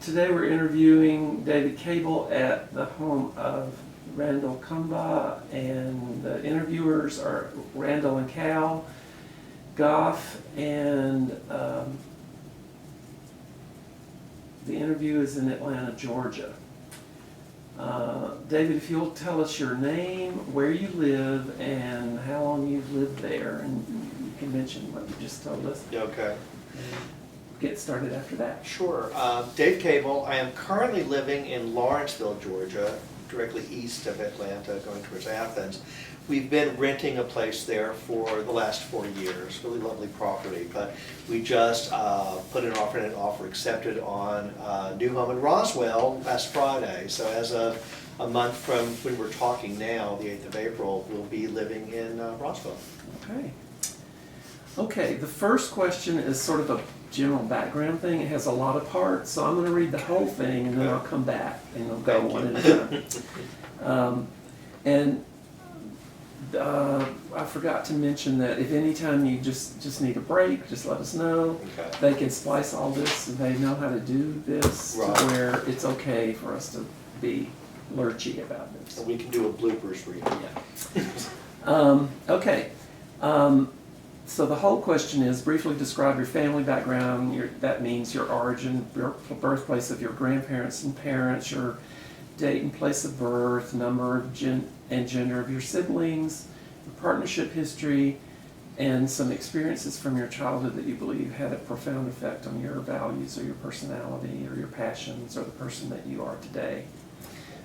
Today we're interviewing David Cable at the home of Randall Kumba, and the interviewers are Randall and Cal Goff, and the interview is in Atlanta, Georgia. David, if you'll tell us your name, where you live, and how long you've lived there, and you can mention what you just told us. Okay. Get started after that. Sure. Dave Cable. I am currently living in Lawrenceville, Georgia, directly east of Atlanta, going towards Athens. We've been renting a place there for the last 4 years. Really lovely property, but we just put an offer accepted on a new home in Roswell last Friday. So as of a month from when we're talking now, the 8th of April, we'll be living in Roswell. Okay. Okay, the first question is sort of a general background thing. It has a lot of parts, so I'm going to read the whole thing and then I'll come back and we'll go one at a time. I forgot to mention that if anytime you just need a break, just let us know. Okay. They can splice all this, and they know how to do this Right. to where it's okay for us to be lurchy about this. And we can do a bloopers reel. Yeah. Okay. So the whole question is briefly describe your family background. That means your origin, your birthplace of your grandparents and parents, your date and place of birth, number of and gender of your siblings, your partnership history, and some experiences from your childhood that you believe had a profound effect on your values or your personality or your passions or the person that you are today.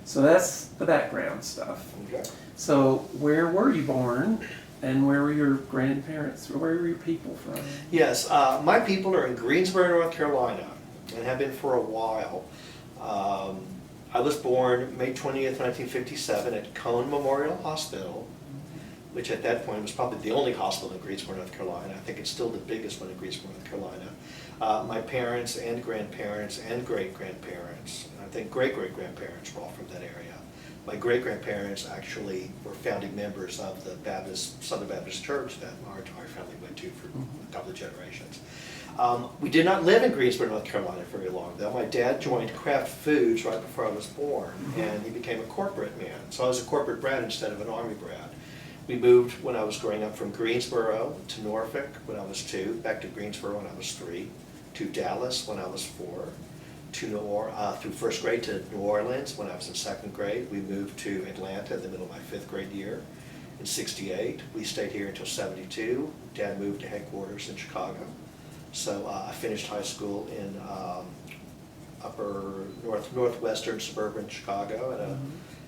So that's the background stuff. Okay. So where were you born? And where were your grandparents, or where were your people from? Yes, my people are in Greensboro, North Carolina, and have been for a while. I was born May 20th, 1957 at Cone Memorial Hospital, which at that point was probably the only hospital in Greensboro, North Carolina. I think it's still the biggest one in Greensboro, North Carolina. My parents and grandparents and great-grandparents, and I think great-great-grandparents were all from that area. My great-grandparents actually were founding members of the Southern Baptist Church that our entire family went to for a couple of generations. We did not live in Greensboro, North Carolina very long, though. My dad joined Kraft Foods right before I was born, and he became a corporate man. So I was a corporate brat instead of an Army brat. We moved when I was growing up from Greensboro to Norfolk when I was 2, back to Greensboro when I was 3, to Dallas when I was 4, through first grade to New Orleans when I was in 2nd grade. We moved to Atlanta in the middle of my 5th grade year in '68. We stayed here until '72. Dad moved to headquarters in Chicago. So I finished high school in upper northwestern suburban Chicago at a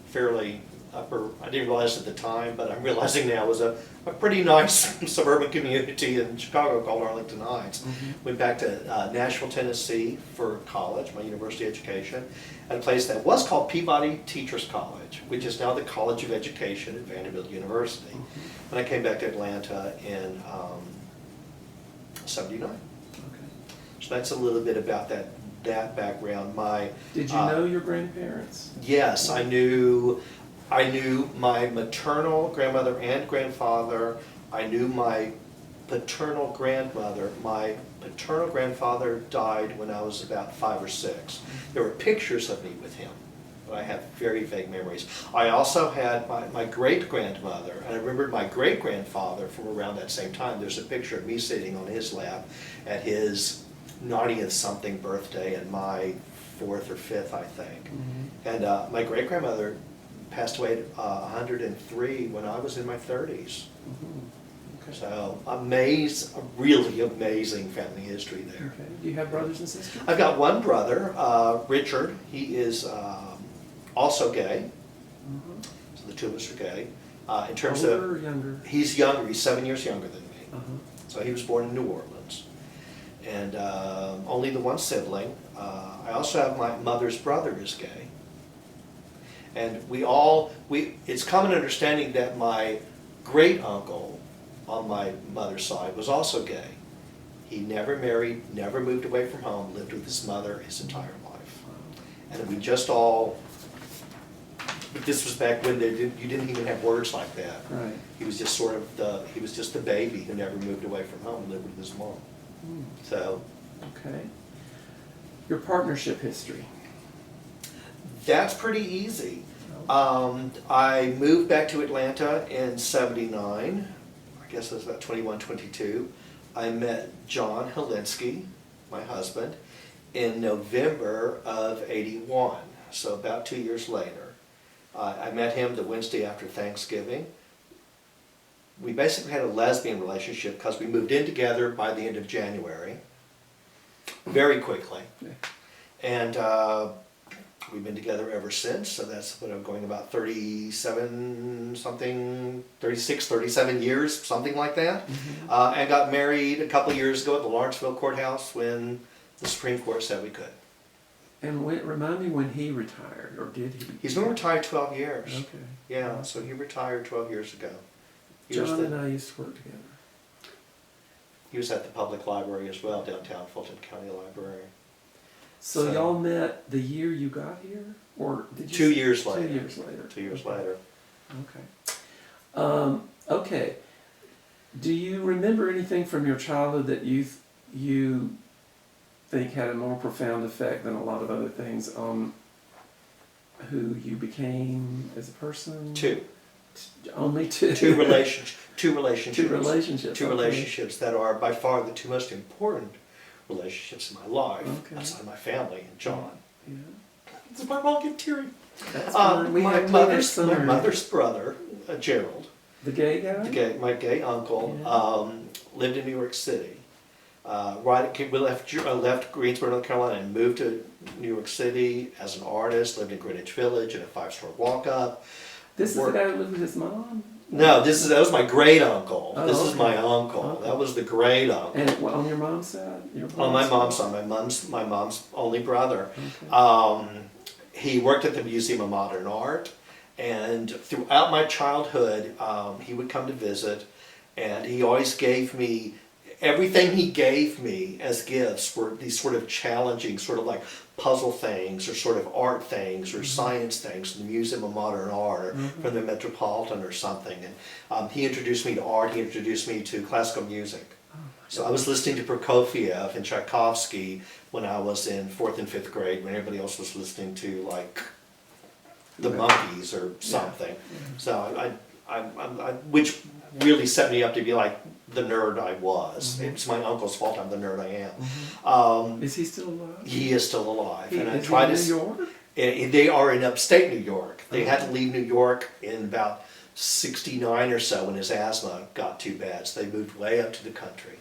fairly upper, I didn't realize at the time, but I'm realizing now, was a pretty nice suburban community in Chicago called Arlington Heights. Went back to Nashville, Tennessee for college, my university education, at a place that was called Peabody Teachers College, which is now the College of Education at Vanderbilt University. And I came back to Atlanta in '79. Okay. So that's a little bit about that background. Did you know your grandparents? Yes, I knew my maternal grandmother and grandfather. I knew my paternal grandmother. My paternal grandfather died when I was about 5 or 6. There were pictures of me with him, but I have very vague memories. I also had my great-grandmother, and I remembered my great-grandfather from around that same time. There's a picture of me sitting on his lap at his 90th something birthday and my 4th or 5th, I think. And my great-grandmother passed away at 103 when I was in my 30s. Okay. So really amazing family history there. Okay. Do you have brothers and sisters? I've got one brother, Richard. He is also gay. So the two of us are gay. In terms Older of, or younger? he's younger. He's 7 years younger than me. Uh-huh. So he was born in New Orleans. And only the one sibling. I also have my mother's brother is gay. And it's common understanding that my great uncle on my mother's side was also gay. He never married, never moved away from home, lived with his mother his entire life. And we just all, but this was back when you didn't even have words like that. Right. He was just he was just the baby who never moved away from home and lived with his mom. So. Okay. Your partnership history. That's pretty easy. I moved back to Atlanta in '79. I guess I was about 21, 22. I met John Helinski, my husband, in November of '81, so about 2 years later. I met him the Wednesday after Thanksgiving. We basically had a lesbian relationship because we moved in together by the end of January, very quickly. Yeah. And we've been together ever since, so that's what I'm going about 37 something, 36, 37 years, something like that. Mm-hmm. And got married a couple of years ago at the Lawrenceville Courthouse when the Supreme Court said we could. And remind me when he retired, or did he? He's been retired 12 years. Okay. Yeah, so he retired 12 years ago. He was John the- and I used to work together. He was at the public library as well, downtown Fulton County Library. So y'all met the year you got here, or did you? 2 years later. 2 years later. 2 years later. Okay. Okay. Do you remember anything from your childhood that you think had a more profound effect than a lot of other things on who you became as a person? Two. Only two. Two relationships. Two relationships. Two okay. relationships that are by far the two most important relationships in my life, Okay. outside my family and John. Yeah. Does my mom get teary? That's fine. We my have mother's some are- mother's brother, Gerald, the gay guy. my gay uncle, Yeah. lived in New York City. We left Greensboro, North Carolina, and moved to New York City as an artist. Lived in Greenwich Village in a 5-star walk-up. This is the Work- guy who lived with his mom. No, that was my great uncle. Oh, This is okay. my uncle. Okay. That was the great uncle. And on your mom's side? On my mom's side, my mom's only brother. Okay. He worked at the Museum of Modern Art, and throughout my childhood, he would come to visit, and he always gave me, everything he gave me as gifts were these sort of challenging, sort of like puzzle things, or sort of art things, or science things from the Museum of Modern Art, or from the Metropolitan or something. And he introduced me to art, he introduced me to classical music. So I was listening to Prokofiev and Tchaikovsky when I was in 4th and 5th grade, when everybody else was listening to like the Monkees or something. So which really set me up to be like the nerd I was. It's my uncle's fault I'm the nerd I am. Is he still alive? He is still alive, and I Is try he to. in New York? They are in upstate New York. They had to leave New York in about '69 or so when his asthma got too bad, so they moved way up to the country,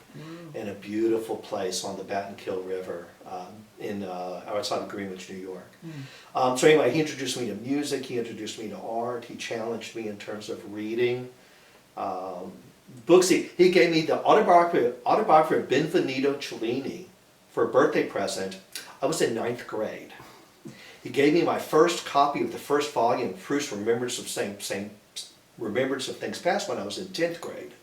in a beautiful place on the Battenkill River, outside of Greenwich, New York. So anyway, he introduced me to music. He introduced me to art. He challenged me in terms of reading. Books. He gave me the autobiography of Benvenuto Cellini for a birthday present. I was in 9th grade. He gave me my first copy of the first volume of Proust's Remembrance of Things Past when I was in 10th grade.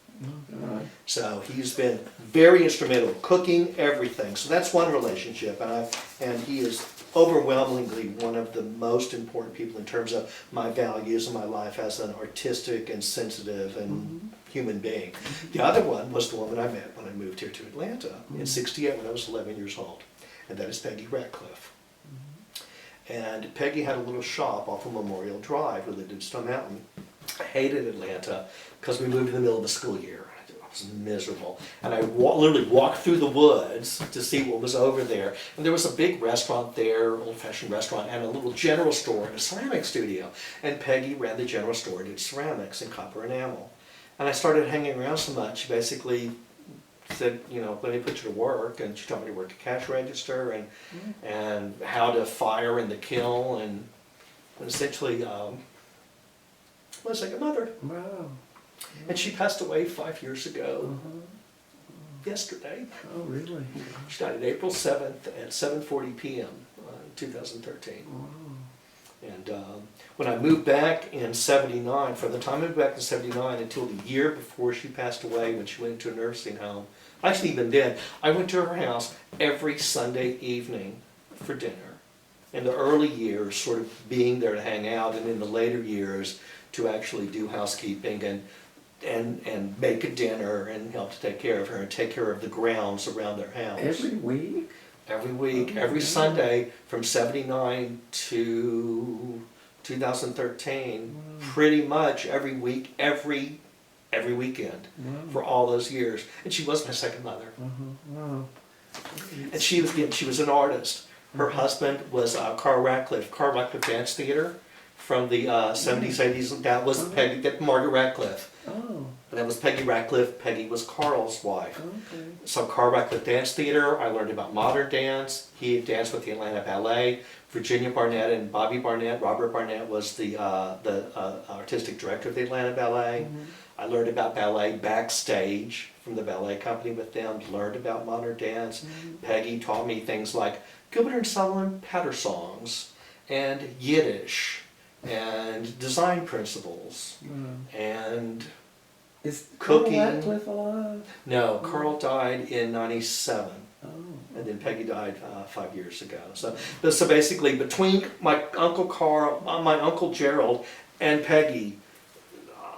God. So he's been very instrumental, cooking, everything. So that's one relationship, and he is overwhelmingly one of the most important people in terms of my values in my life as an artistic and sensitive and human being. The other one was the woman I met when I moved here to Atlanta in '68 when I was 11 years old, and that is Peggy Ratcliffe. And Peggy had a little shop off of Memorial Drive. We lived in Stone Mountain. I hated Atlanta because we moved in the middle of the school year. I was miserable. And I literally walked through the woods to see what was over there. And there was a big restaurant there, old-fashioned restaurant, and a little general store and a ceramic studio. And Peggy ran the general store, did ceramics and copper enamel. And I started hanging around so much, she basically said, let me put you to work. And she taught me to work a cash register and how to fire in the kiln and essentially was like a mother. Wow. And she passed away 5 years ago, yesterday. Oh, really? She died on April 7th at 7:40 p.m. 2013. Wow. And when I moved back in '79, from the time I moved back in '79 until the year before she passed away when she went to a nursing home, actually even then, I went to her house every Sunday evening for dinner. In the early years, sort of being there to hang out, and in the later years, to actually do housekeeping and make a dinner and help to take care of her and take care of the grounds around their house. Every week? Every week, Okay, every yeah. Sunday from 79 to 2013, Wow. pretty much every week, every weekend Wow. for all those years. And she was my second mother. Wow. And she was an artist. Her husband was Carl Radcliffe Dance Theater from the 70s, 80s. That was Peggy, that Margaret Radcliffe. Oh, That was Peggy Radcliffe. Peggy was Carl's wife. okay. So Carl Radcliffe Dance Theater, I learned about modern dance. He danced with the Atlanta Ballet. Virginia Barnett and Bobby Barnett. Robert Barnett was the artistic director of the Atlanta Ballet. Mhm. I learned about ballet backstage from the ballet company with them, learned about modern dance. Peggy taught me things like Gilbert and Sullivan patter songs and Yiddish and design principles Wow. and Is Cooking. Carl Radcliffe alive? no, Carl died in 97. Oh. And then Peggy died 5 years ago. So basically, between my Uncle Carl, my Uncle Gerald, and Peggy,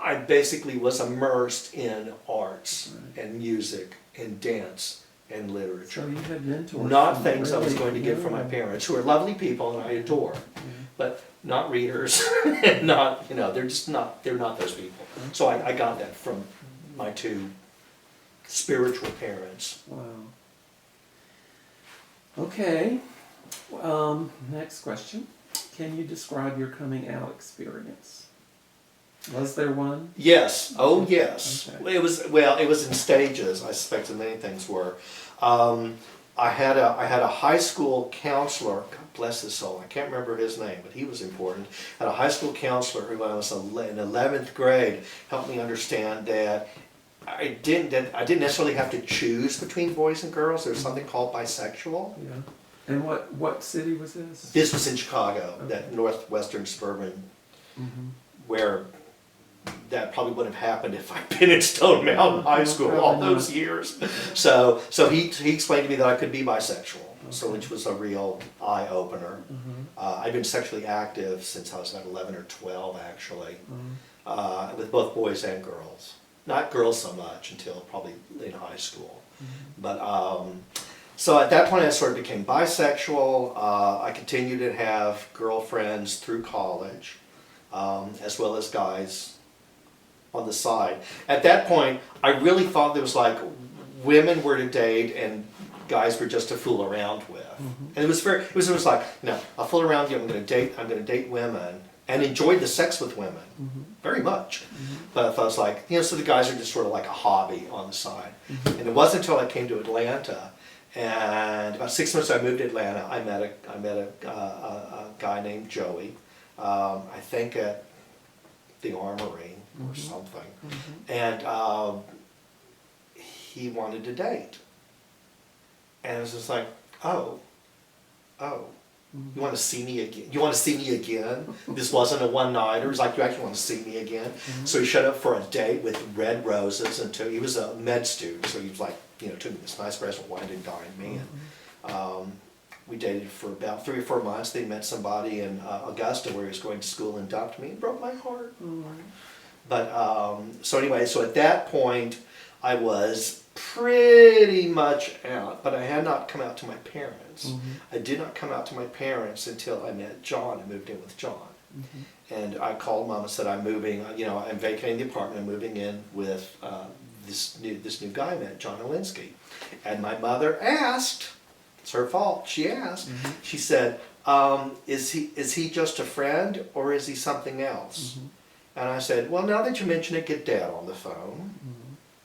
I basically was immersed in arts and music and dance and literature. So you had mentors. Not from things I was really going to get from my young. parents, who are lovely people and I adore, Yeah. but not readers, not, they're just not, they're not those people. So I got that from my two spiritual parents. Wow. Okay. Next question. Can you describe your coming out experience? Was there one? Yes, oh yes. Okay. It was in stages, I suspect that many things were. I had a high school counselor, God bless his soul, I can't remember his name, but he was important. I had a high school counselor who, when I was in 11th grade, helped me understand that I didn't necessarily have to choose between boys and girls. There's something called bisexual. Yeah. And what city was this? This was in Chicago, Okay. that northwestern suburban, Mm-hmm. where that probably wouldn't have happened if I'd been at Stone Mountain High School all Probably not. those years. So he explained to me that I could be bisexual, so which was a real eye opener. Mm-hmm. I've been sexually active since I was about 11 or 12, actually, Mm-hmm. with both boys and girls. Not girls so much until probably in high school, but so at that point I sort of became bisexual. I continued to have girlfriends through college, as well as guys on the side. At that point, I really thought there was like women were to date and guys were just to fool around with. And it was like, I'll fool around with you, I'm gonna date women, and enjoyed the sex with women very much. But I was like, so the guys are just sort of like a hobby on the side. And it wasn't until I came to Atlanta, and about 6 months I moved to Atlanta, I met a guy named Joey, I think at the Armory or something, and he wanted to date. And I was just like, oh, you want to see me again? You want to see me again? This wasn't a one-nighter. It was like, you actually want to see me again? So he showed up for a date with red roses, and he was a med student, so he was like, took me this nice glass of wine and dined me. And we dated for about 3 or 4 months. They met somebody in Augusta where he was going to school and dumped me. It broke my heart. But so anyway, so at that point, I was pretty much out, but I had not come out to my parents. I did not come out to my parents until I met John and moved in with John. And I called Mom and said, I'm moving, I'm vacating the apartment, I'm moving in with this new guy I met, John Alinsky. And my mother asked, it's her fault, she asked, she said, is he just a friend or is he something else? And I said, well, now that you mention it, get Dad on the phone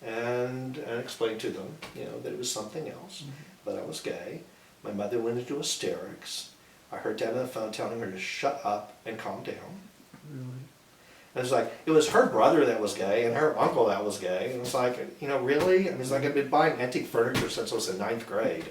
and explain to them, that it was something else, that I was gay. My mother went into hysterics. I heard Dad on the phone telling her to shut up and calm down. Really? And it was like, it was her brother that was gay and her uncle that was gay. And it was like, really? I mean, it's like I've been buying antique furniture since I was in 9th grade.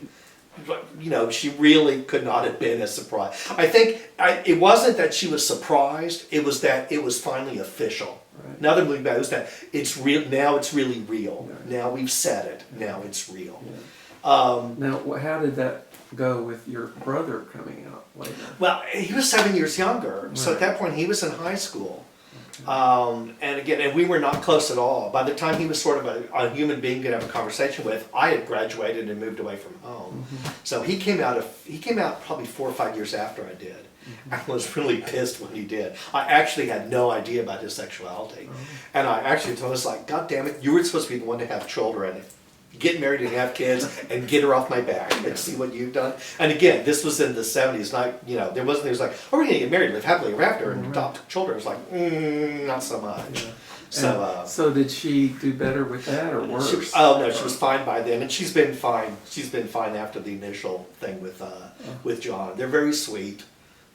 But, she really could not have been as surprised. I think it wasn't that she was surprised, it was that it was finally official. Right. Now that I'm looking back, it was that it's real, now it's really real. Right. Now we've said it, now it's real. Yeah. Now, how did that go with your brother coming out later? Well, he was 7 years younger, so at Right. that point he was in high school. And again, and we were not close at all. By the time he was sort of a human being to have a conversation with, I had graduated and moved away from home. So he came out probably 4 or 5 years after I did. I was really pissed when he did. I actually had no idea about his sexuality. And I actually told us like, God damn it, you were supposed to be the one to have children. Get married and have kids and get her off my back and see what you've done. And again, this was in the 70s. Not, there was like, oh, we're going to get married, live happily ever after, and adopt children. It was like, not so much. Yeah. So, so did she do better with that or worse? she was fine by then, and she's been fine. She's been fine after the initial thing with John. They're very sweet.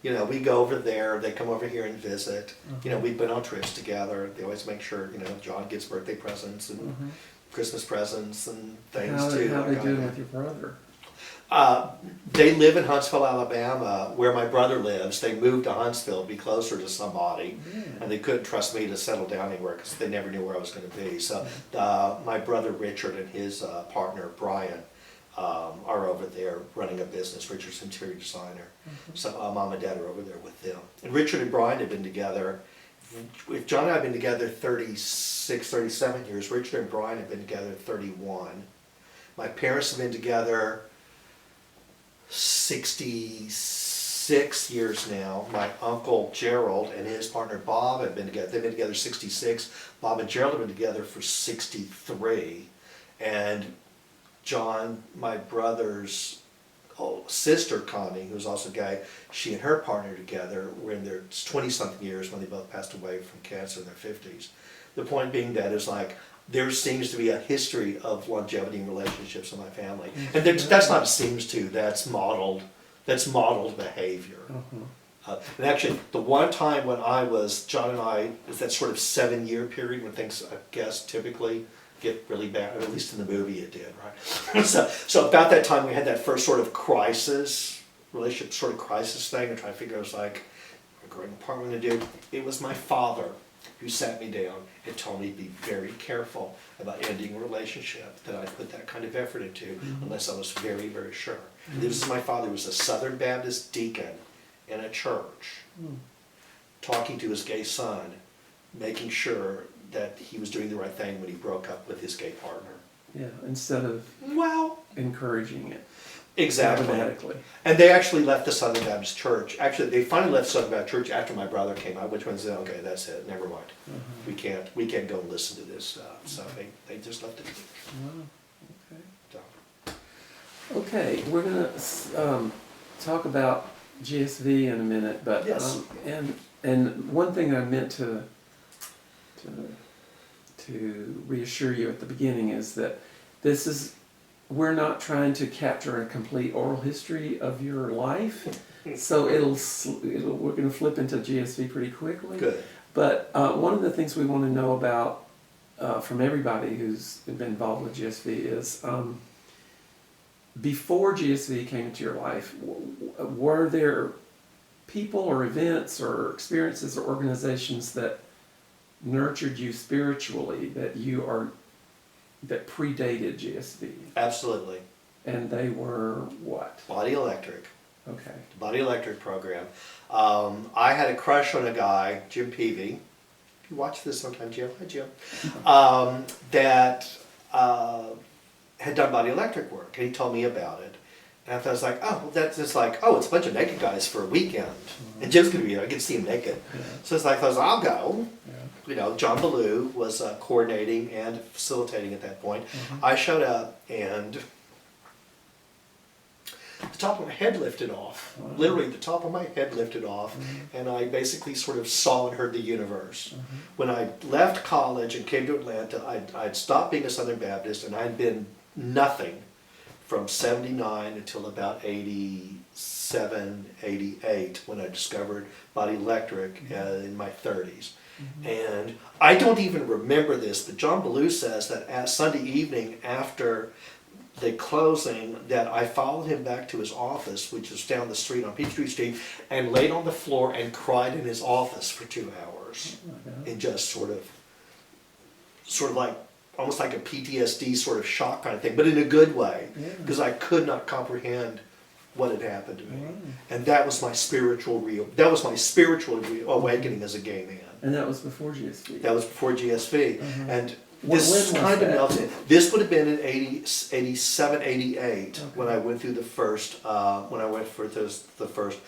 We go over there. They come over here and visit. We've been on trips together. They always make sure John gets birthday presents and Christmas presents and things too. How are they doing with your brother? They live in Huntsville, Alabama, where my brother lives. They moved to Huntsville to be closer to somebody, and they couldn't trust me to settle down anywhere because they never knew where I was going to be. So my brother Richard and his partner Brian are over there running a business. Richard's interior designer. So mom and dad are over there with them. And Richard and Brian have been together. If John and I have been together 36, 37 years, Richard and Brian have been together 31. My parents have been together 66 years now. My uncle Gerald and his partner Bob have been together. They've been together 66. Bob and Gerald have been together for 63. And John, my brother's sister Connie, who's also gay, she and her partner together were in their 20-something years when they both passed away from cancer in their 50s. The point being that is like, there seems to be a history of longevity in relationships in my family. And that's not seems to, that's modeled behavior. And actually, the one time when John and I, was that sort of 7-year period when things, I guess, typically get really bad, or at least in the movie it did, right? so about that time we had that first sort of relationship sort of crisis thing, and trying to figure out, like, we're growing apart, what we're going to do. It was my father who sat me down and told me to be very careful about ending a relationship that I put that kind of effort into unless I was very, very sure. This is my father, who was a Southern Baptist deacon in a church, talking to his gay son, making sure that he was doing the right thing when he broke up with his gay partner. Yeah, instead of encouraging it. Exactly. Automatically. And they actually left the Southern Baptist Church. Actually, they finally left Southern Baptist Church after my brother came out, which one said, okay, that's it, never mind. We can't go and listen to this stuff. So they just left it. Okay, we're gonna talk about GSV in a minute, but yes. And one thing I meant to reassure you at the beginning is that we're not trying to capture a complete oral history of your life, so we're going to flip into GSV pretty quickly. Good. But one of the things we want to know about from everybody who's been involved with GSV is before GSV came into your life, were there people or events or experiences or organizations that nurtured you spiritually that predated GSV? Absolutely. And they were what? Body Electric. Okay. The Body Electric program. I had a crush on a guy, Jim Peavy. You watch this sometime, Jim. Hi, Jim. That had done Body Electric work, and he told me about it. And I was like, oh, well, that's just like, oh, it's a bunch of naked guys for a weekend. And Jim's going to be there. I can see him naked. Yeah. So it's like, I was like, I'll go. Yeah. John Ballou was coordinating and facilitating at that point. I showed up, and the top of my head lifted off. Literally, the top of my head lifted off, and I basically sort of saw and heard the universe. When I left college and came to Atlanta, I'd stopped being a Southern Baptist, and I'd been nothing from 79 until about 87, 88, when I discovered Body Electric in my 30s. And I don't even remember this, but John Ballou says that Sunday evening after the closing, that I followed him back to his office, which is down the street on Peachtree Street, and laid on the floor and cried in his office for 2 hours. And just sort of like, almost like a PTSD sort of shock kind of thing, but in a good way, because I could not comprehend what had happened to me. And that was my spiritual awakening as a gay man. And that was before GSV. That was before GSV. Mhm. And When this was kind of that? melted. This would have been in 87, 88 Okay. when I went through the first, when I went for the first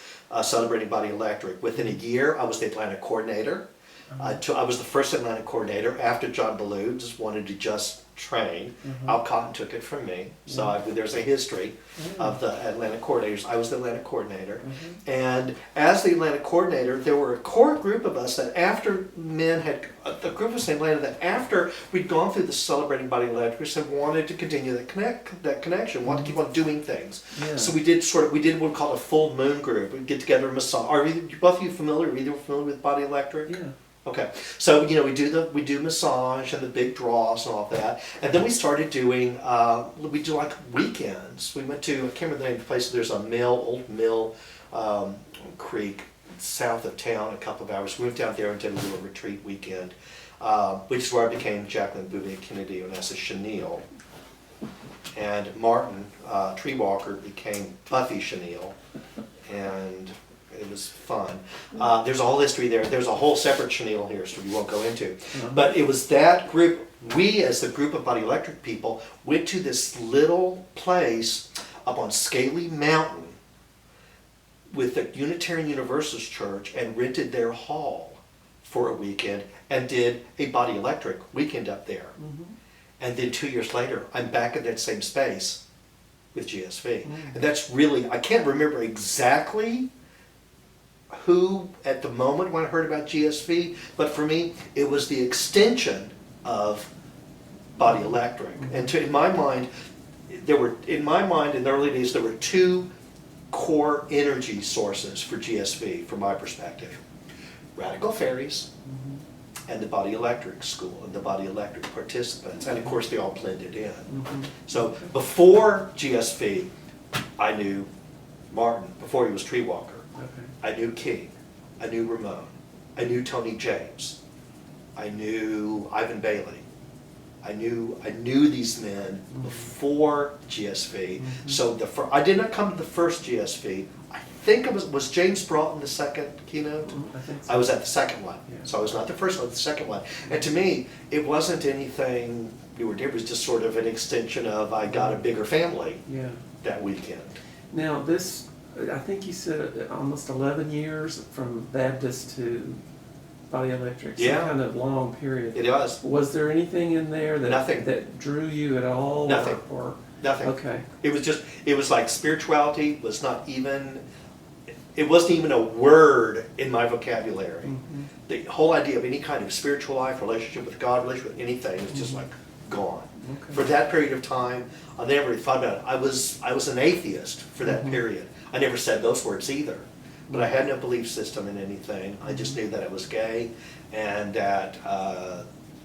Celebrating Body Electric. Within a year, I was the Atlanta coordinator. I was the first Atlanta coordinator after John Ballou just wanted to just train. Al Cotton took it from me. So there's a history of the Atlanta coordinators. I was the Atlanta coordinator. And as the Atlanta coordinator, there were a core group of us that after men had, the group of us in Atlanta that after we'd gone through the Celebrating Body Electric and wanted to continue that connection, wanted to keep on doing things. Yeah. So we did what we called a full moon group. We'd get together and massage. Are both of you familiar? Are either familiar with Body Electric? Yeah. Okay, so we do massage and the big draws and all of that, and then we started doing we do like weekends. We went to, I can't remember the name of the place. There's a old mill creek south of town, a couple of hours. We went down there and did a little retreat weekend, which is where I became Jacqueline Bouvier Kennedy and as a chenille, and Martin Treewalker became Buffy Chenille, and it was fun. There's a whole history there. There's a whole separate chenille history we won't go into. But it was that group, we as the group of Body Electric people went to this little place up on Scaly Mountain with the Unitarian Universalist Church and rented their hall for a weekend and did a Body Electric weekend up there. And then 2 years later, I'm back in that same space with GSV. And that's really, I can't remember exactly who at the moment when I heard about GSV, but for me it was the extension of Body Electric. And in my mind in the early days there were two core energy sources for GSV from my perspective: Radical Fairies and the Body Electric School and the Body Electric participants, and of course they all blended in. So before GSV I knew Martin, before he was Treewalker. I knew King, I knew Ramon, I knew Tony James, I knew Ivan Bailey. I knew these men before GSV. So I did not come to the first GSV. I think it was James Broughton the second keynote. I think so. I was at the second one, Yeah. so I was not the first one, the second one. And to me, it wasn't anything new or different. It was just sort of an extension of I got a bigger family Yeah. that weekend. Now this, I think you said almost 11 years from Baptist to Body Electric. Yeah. Some kind of long period. It was. Was there anything in there that Nothing. that drew you at all? Nothing. Or Nothing. okay. It was like spirituality was not even, it wasn't even a word in my vocabulary. The whole idea of any kind of spiritual life, relationship with God, relationship with anything was just like gone. Okay. For that period of time, I never really thought about it. I was an atheist for that period. I never said those words either. But I had no belief system in anything. I just knew that I was gay and that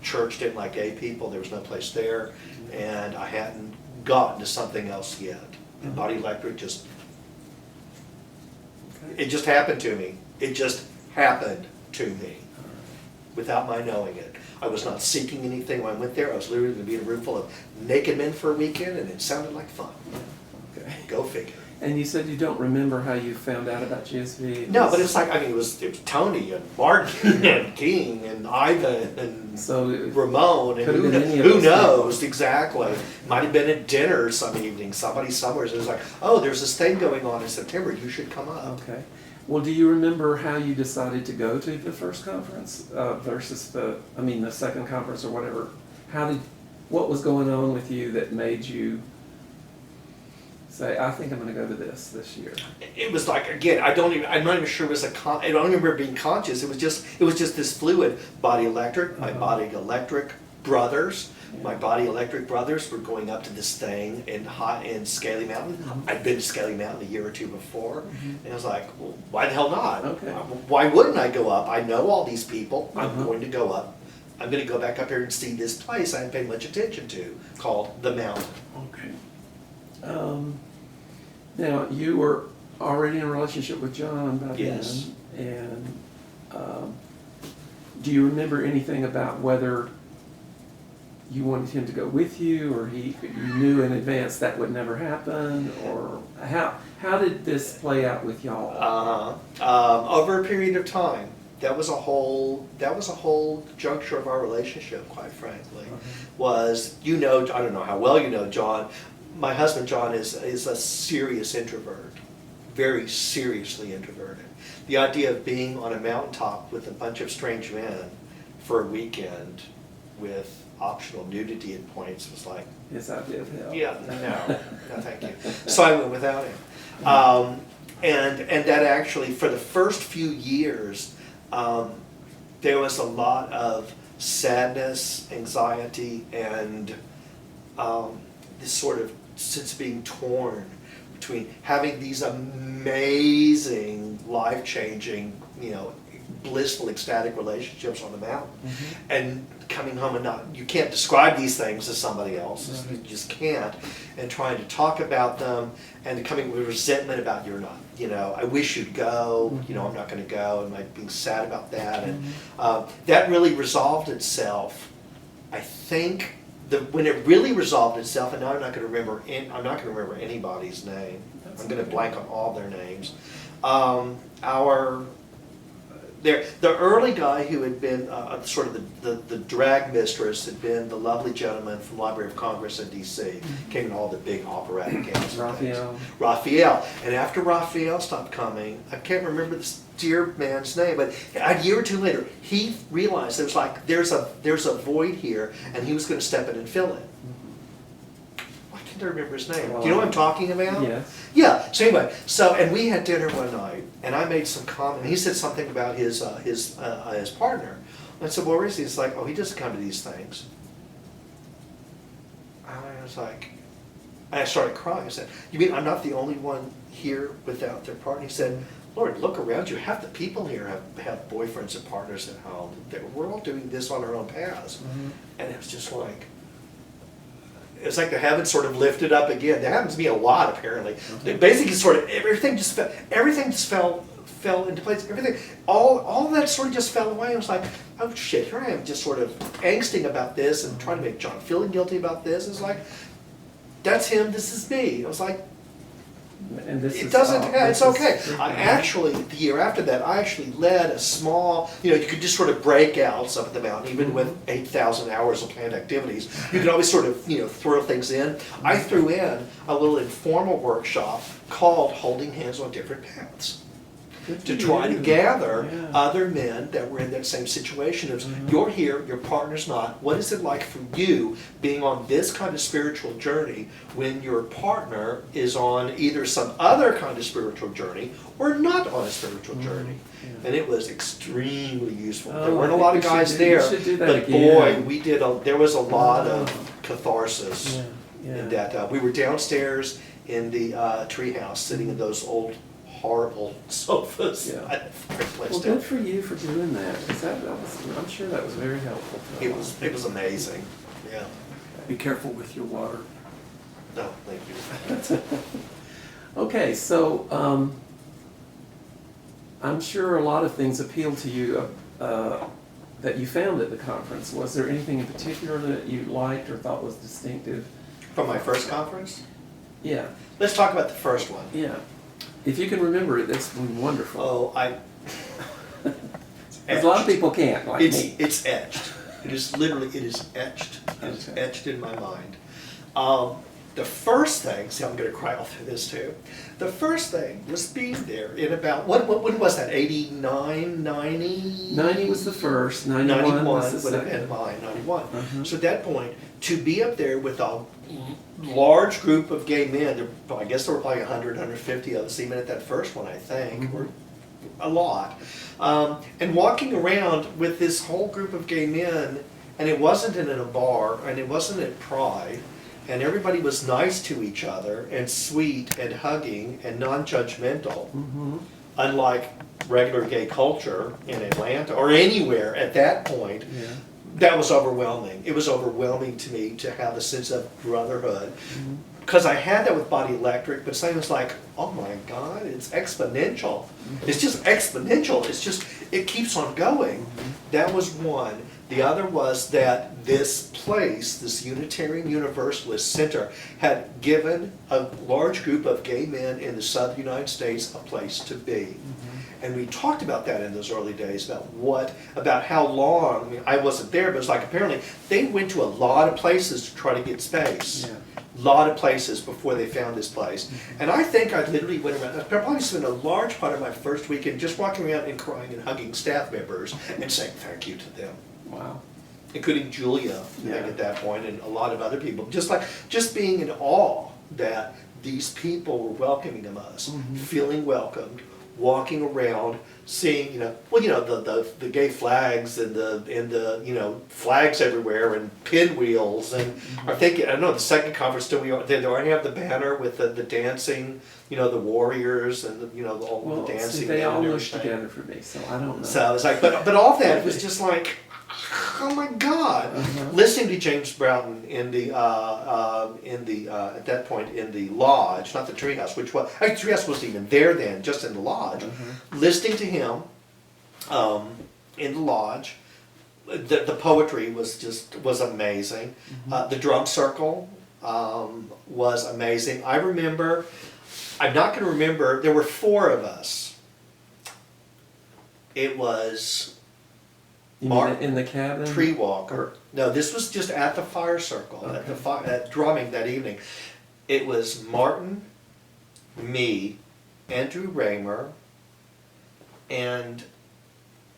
church didn't like gay people. There was no place there. And I hadn't gotten to something else yet. And Body Electric just, Okay. it just happened to me. It just happened to me without my knowing it. I was not seeking anything when I went there. I was literally going to be in a room full of naked men for a weekend, and it sounded like fun. Okay. Go figure. And you said you don't remember how you found out about GSV. No, but it's like, I mean, it was Tony and Martin and King and Ivan and So it- Ramon and Could have who, been any of who those knows exactly. Might have been at dinner some evening, somebody somewhere. It was like, oh, there's this thing going on in September. You should come up. Okay. Well, do you remember how you decided to go to the first conference versus the second conference or whatever? What was going on with you that made you say, I think I'm going to go to this year? It was like, again, I'm not even sure it was I don't remember being conscious. It was just this fluid. Body Electric, my Body Electric brothers. My Body Electric brothers were going up to this thing in Scaly Mountain. I'd been to Scaly Mountain a year or two before, and I was like, well, why the hell not? Okay. Why wouldn't I go up? I know all these people. I'm going to go up. I'm going to go back up here and see this place I hadn't paid much attention to, called The Mountain. Okay. Now, you were already in a relationship with John by Yes. then, and do you remember anything about whether you wanted him to go with you, or you knew in advance that would never happen, or how did this play out with y'all? Over a period of time, that was a whole juncture of our relationship, quite frankly. Was, I don't know how well you know John. My husband John is a serious introvert, very seriously introverted. The idea of being on a mountaintop with a bunch of strange men for a weekend with optional nudity at points was like, His idea of hell. yeah, no, thank you. So I went without him. And that actually, for the first few years, there was a lot of sadness, anxiety, and this sort of sense of being torn between having these amazing, life-changing, blissful, ecstatic relationships on the mountain, and coming home and you can't describe these things to somebody else, you just can't, and trying to talk about them, and coming with resentment about you're not, I wish you'd go, I'm not going to go, and like being sad about that, and that really resolved itself, I think. When it really resolved itself, and now I'm not going to remember anybody's name. I'm going to blank on all their names. The early guy who had been sort of the drag mistress had been the lovely gentleman from Library of Congress in D.C. Came in all the big operatic games. Raphael. And after Raphael stopped coming, I can't remember this dear man's name, but a year or two later, he realized there's a void here, and he was going to step in and fill it. Why can't I remember his name? Do you know what I'm talking about? Yes. Yeah. So anyway, and we had dinner one night, and I made some comment. He said something about his partner. I said, "Well, where is he?" He's like, "Oh, he doesn't come to these things." I was like, and I started crying. I said, "You mean I'm not the only one here without their partner?" He said, "Lord, look around you. Half the people here have boyfriends and partners at home. We're all doing this on our own paths." And it was just like, it's like the heavens sort of lifted up again. That happens to me a lot, apparently. Basically, sort of everything just fell into place. Everything, all that sort of just fell away. I was like, oh shit, here I am, just sort of angsting about this and trying to make John feeling guilty about this. It's like, that's him. This is me. I was like, it's okay. The year after that, I actually led a small, you could just sort of break out up at the mountain, even with 8,000 hours of planned activities. You could always sort of, throw things in. I threw in a little informal workshop called Holding Hands on Different Paths, to try to gather other men that were in that same situation. You're here, your partner's not. What is it like for you being on this kind of spiritual journey when your partner is on either some other kind of spiritual journey or not on a spiritual journey? And it was extremely useful. There weren't a lot of guys there, but boy, there was a lot of catharsis in that. We were downstairs in the treehouse, sitting in those old horrible sofas. Well, good for you for doing that, because I'm sure that was very helpful. It was amazing. Yeah. Be careful with your water. No, thank you. Okay, so I'm sure a lot of things appealed to you that you found at the conference. Was there anything in particular that you liked or thought was distinctive? From my first conference? Yeah. Let's talk about the first one. Yeah. If you can remember it, that's wonderful. Oh, a lot of people can't, like me. It's etched. It is etched. It is etched in my mind. The first thing, see, I'm going to cry all through this too. The first thing was being there in about, when was that, 89, 90? 90 was the first, 91 was the would have second. been mine, 91. So at that point, to be up there with a large group of gay men, I guess there were probably 100, 150 of us even at that first one, I think, or a lot. And walking around with this whole group of gay men, and it wasn't in a bar, and it wasn't at Pride, and everybody was nice to each other, and sweet, and hugging, and non-judgmental, unlike regular gay culture in Atlanta, or anywhere at that point. That was overwhelming. It was overwhelming to me to have a sense of brotherhood. Because I had that with Body Electric, but something was like, oh my God, it's exponential. It's just exponential. It keeps on going. That was one. The other was that this place, this Unitarian Universalist Center, had given a large group of gay men in the southern United States a place to be. And we talked about that in those early days, about how long, I mean, I wasn't there, but it's like apparently they went to a lot of places to try to get space. Yeah. Lot of places before they found this place. And I think I literally went around, I probably spent a large part of my first weekend just walking around and crying and hugging staff members and saying thank you to them. Wow. Including Julia Yeah. at that point and a lot of other people. Just being in awe that these people were welcoming us, feeling welcomed, walking around, seeing, the gay flags and the flags everywhere and pinwheels and I don't know, the second conference they already have the banner with the dancing, the warriors and all Well, the dancing. they and all mushed everything. together for me, so I don't know. So it's like, but all that was just like, oh my God! Listening to James Broughton in the at that point in the lodge, not the treehouse, which was actually treehouse wasn't even there then, just in the lodge. Listening to him in the lodge, the poetry was amazing. The drum circle was amazing. I remember. I'm not going to remember. There were 4 of us. It was You mean Mark in the cabin? Tree Walker. No, this was just at the fire circle, at drumming that evening. It was Martin, me, Andrew Raymer, and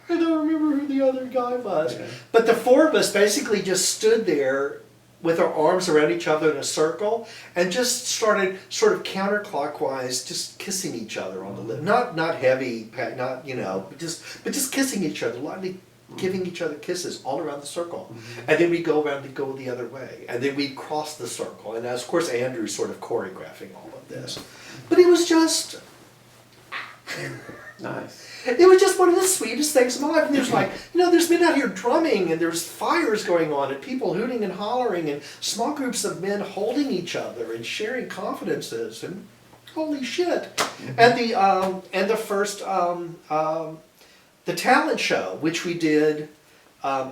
I don't remember who the other guy was. Yeah. But the 4 of us basically just stood there with our arms around each other in a circle and just started sort of counterclockwise, just kissing each other on the lip. Not heavy, not but just kissing each other, lightly giving each other kisses all around the circle. And then we'd go around and go the other way. And then we'd cross the circle. And of course Andrew's sort of choreographing all of this. But it was just Nice. it was just one of the sweetest things in my life. And there's there's been out here drumming and there's fires going on and people hooting and hollering and small groups of men holding each other and sharing confidences and holy shit. And the first the talent show, which we did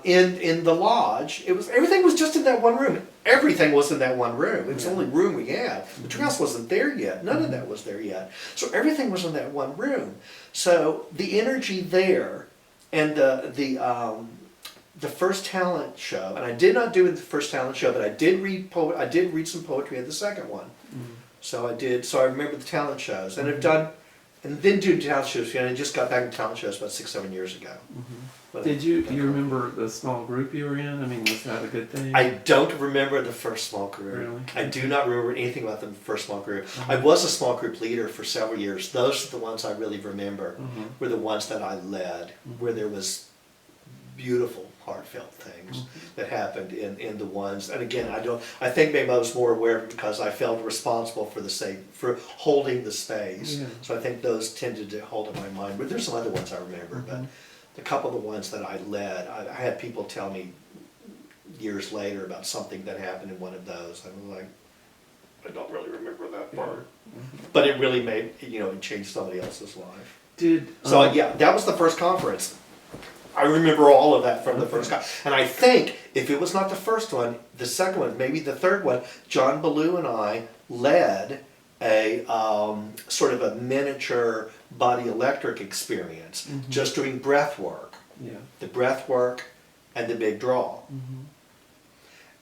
in the lodge, everything was just in that one room. Everything was in that one room. It was the only room we had. The treehouse wasn't there yet. None of that was there yet. So everything was in that one room. So the energy there, and the first talent show, and I did not do the first talent show, but I did read some poetry at the second one. So I did. So I remember the talent shows, and I've done. And then do talent shows. I just got back to talent shows about 6-7 years ago. But Do you remember the small group you were in? I mean, was that a good thing? I don't remember the first small group. Really? I do not remember anything about the first small group. I was a small group leader for several years. Those are the ones I really remember. Were the ones that I led, where there was beautiful, heartfelt things that happened in the ones. And again, I think maybe I was more aware of it because I felt responsible for holding the space. Yeah. So I think those tended to hold in my mind. But there's some other ones I remember, but a couple of the ones that I led, I had people tell me years later about something that happened in one of those. I was like, I don't really remember that part. But it really made, it changed somebody else's life. So yeah, that was the first conference. I remember all of that from the first conference. And I think if it was not the first one, the second one, maybe the third one, John Ballou and I led a sort of a miniature body electric experience, just doing breath work. Yeah. The breath work and the big draw.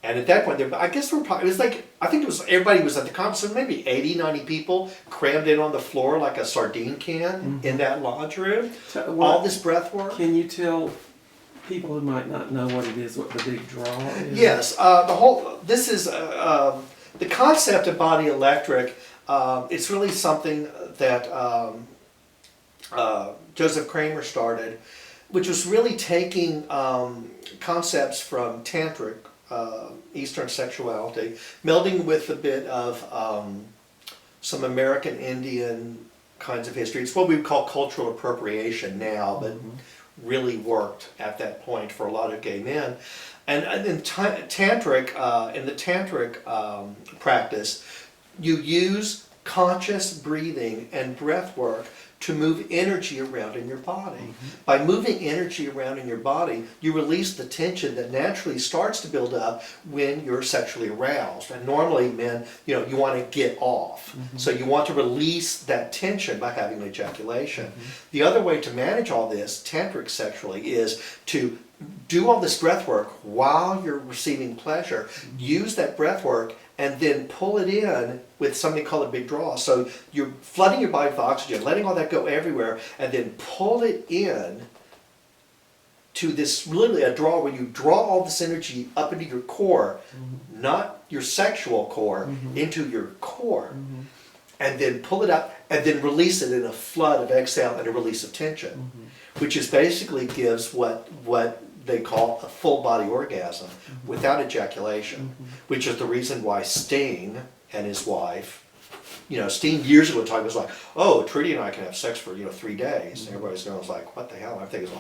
And at that point, I guess everybody was at the conference, so maybe 80, 90 people crammed in on the floor like a sardine can in that lodge room. All this breath work. Can you tell people who might not know what it is, what the big draw is? Yes, this is the concept of body electric. It's really something that Joseph Kramer started, which was really taking concepts from tantric, Eastern sexuality, melding with a bit of some American Indian kinds of history. It's what we would call cultural appropriation now, but really worked at that point for a lot of gay men. And in tantric, in the tantric practice, you use conscious breathing and breath work to move energy around in your body. By moving energy around in your body, you release the tension that naturally starts to build up when you're sexually aroused. And normally, men, you want to get off. So you want to release that tension by having ejaculation. The other way to manage all this, tantric sexually, is to do all this breath work while you're receiving pleasure. Use that breath work and then pull it in with something called a big draw. So you're flooding your body with oxygen, letting all that go everywhere, and then pull it in to this, literally a draw where you draw all this energy up into your core, not your sexual core, into your core, and then pull it up and then release it in a flood of exhale and a release of tension, which is basically gives what they call a full body orgasm without ejaculation, which is the reason why Sting and his wife, Sting years ago talking was like, oh, Trudy and I can have sex for 3 days. And everybody's going like, what the hell? I'm thinking,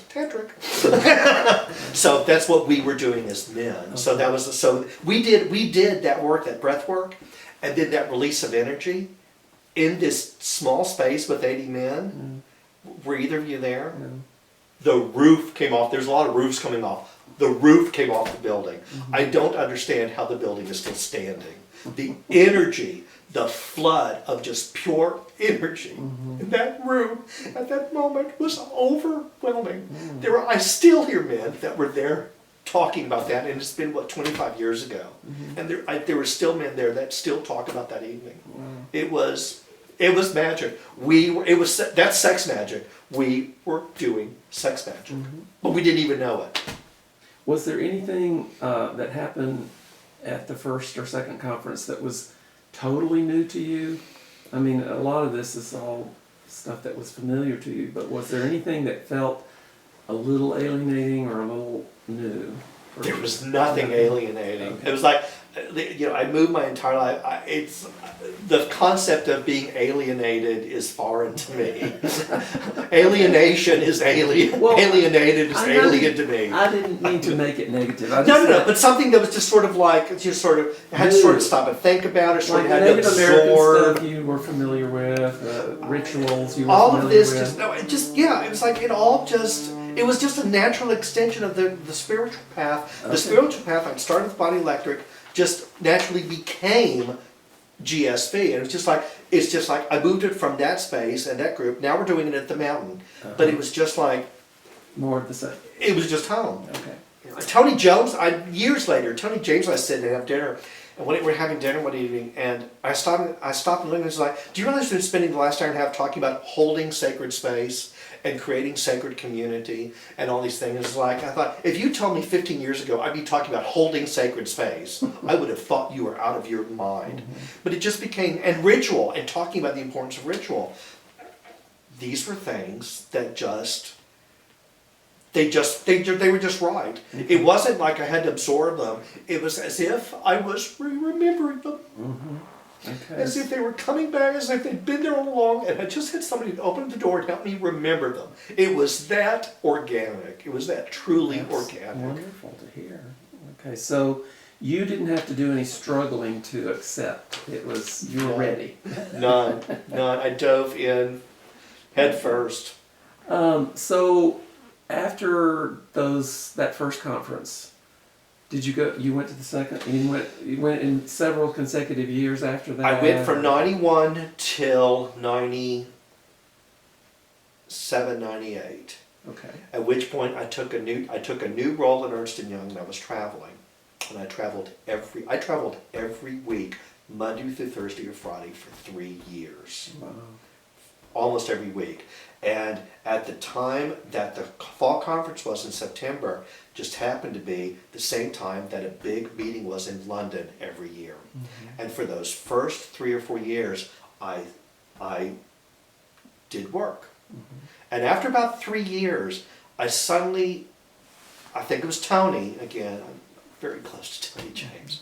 tantric. So that's what we were doing as men. So that was we did that work, that breath work, and then that release of energy in this small space with 80 men. Were either of you there? No. The roof came off. There's a lot of roofs coming off. The roof came off the building. I don't understand how the building is still standing. The energy, the flood of just pure energy in that room at that moment was overwhelming. I still hear men that were there talking about that, and it's been 25 years ago, and there were still men there that still talk about that evening. It was magic. That's sex magic. We were doing sex magic, but we didn't even know it. Was there anything that happened at the first or second conference that was totally new to you? I mean, a lot of this is all stuff that was familiar to you, but was there anything that felt a little alienating or a little new? There was nothing alienating. Okay. It was like, I moved my entire life. It's the concept of being alienated is foreign to me. Alienation is alien. Well, alienated is alien to me. I didn't mean to make it negative. No, but something that was just sort of like, I had to sort of stop and think about it, sort Like of the had to Native American absorb. stuff you were familiar with, rituals you were All of familiar this with. it was like it was just a natural extension of the spiritual path. The Okay. spiritual path, I started with Body Electric, just naturally became GSV. And it's just like I moved it from that space and that group. Now we're doing it at the mountain. But it was just like, More of the same. it was just home. Okay. Tony Jones, years later, Tony James and I sitting and have dinner. And when we're having dinner one evening, and I stopped and looked and was like, do you realize we've been spending the last hour and a half talking about holding sacred space and creating sacred community and all these things? It's like, I thought, if you told me 15 years ago I'd be talking about holding sacred space, I would have thought you were out of your mind. But it just became, and ritual, and talking about the importance of ritual. These were things that they were just right. It wasn't like I had to absorb them. It was as if I was remembering them. Okay. As if they were coming back, as if they'd been there all along, and I just had somebody to open the door and help me remember them. It was that organic. It was that truly That's organic. wonderful to hear. Okay, so you didn't have to do any struggling to accept. It was, you were ready. None. I dove in head first. So after that first conference, did you go? You went to the second. You went in several consecutive years after that. I went from 91 till 97, 98. Okay. At which point I took a new role in Ernst & Young, and I was traveling. And I traveled every week, Monday through Thursday or Friday for 3 years. Wow. Almost every week. And at the time that the fall conference was in September, just happened to be the same time that a big meeting was in London every year. And for those first 3 or 4 years, I did work. And after about 3 years, I think it was Tony, again, I'm very close to Tony James,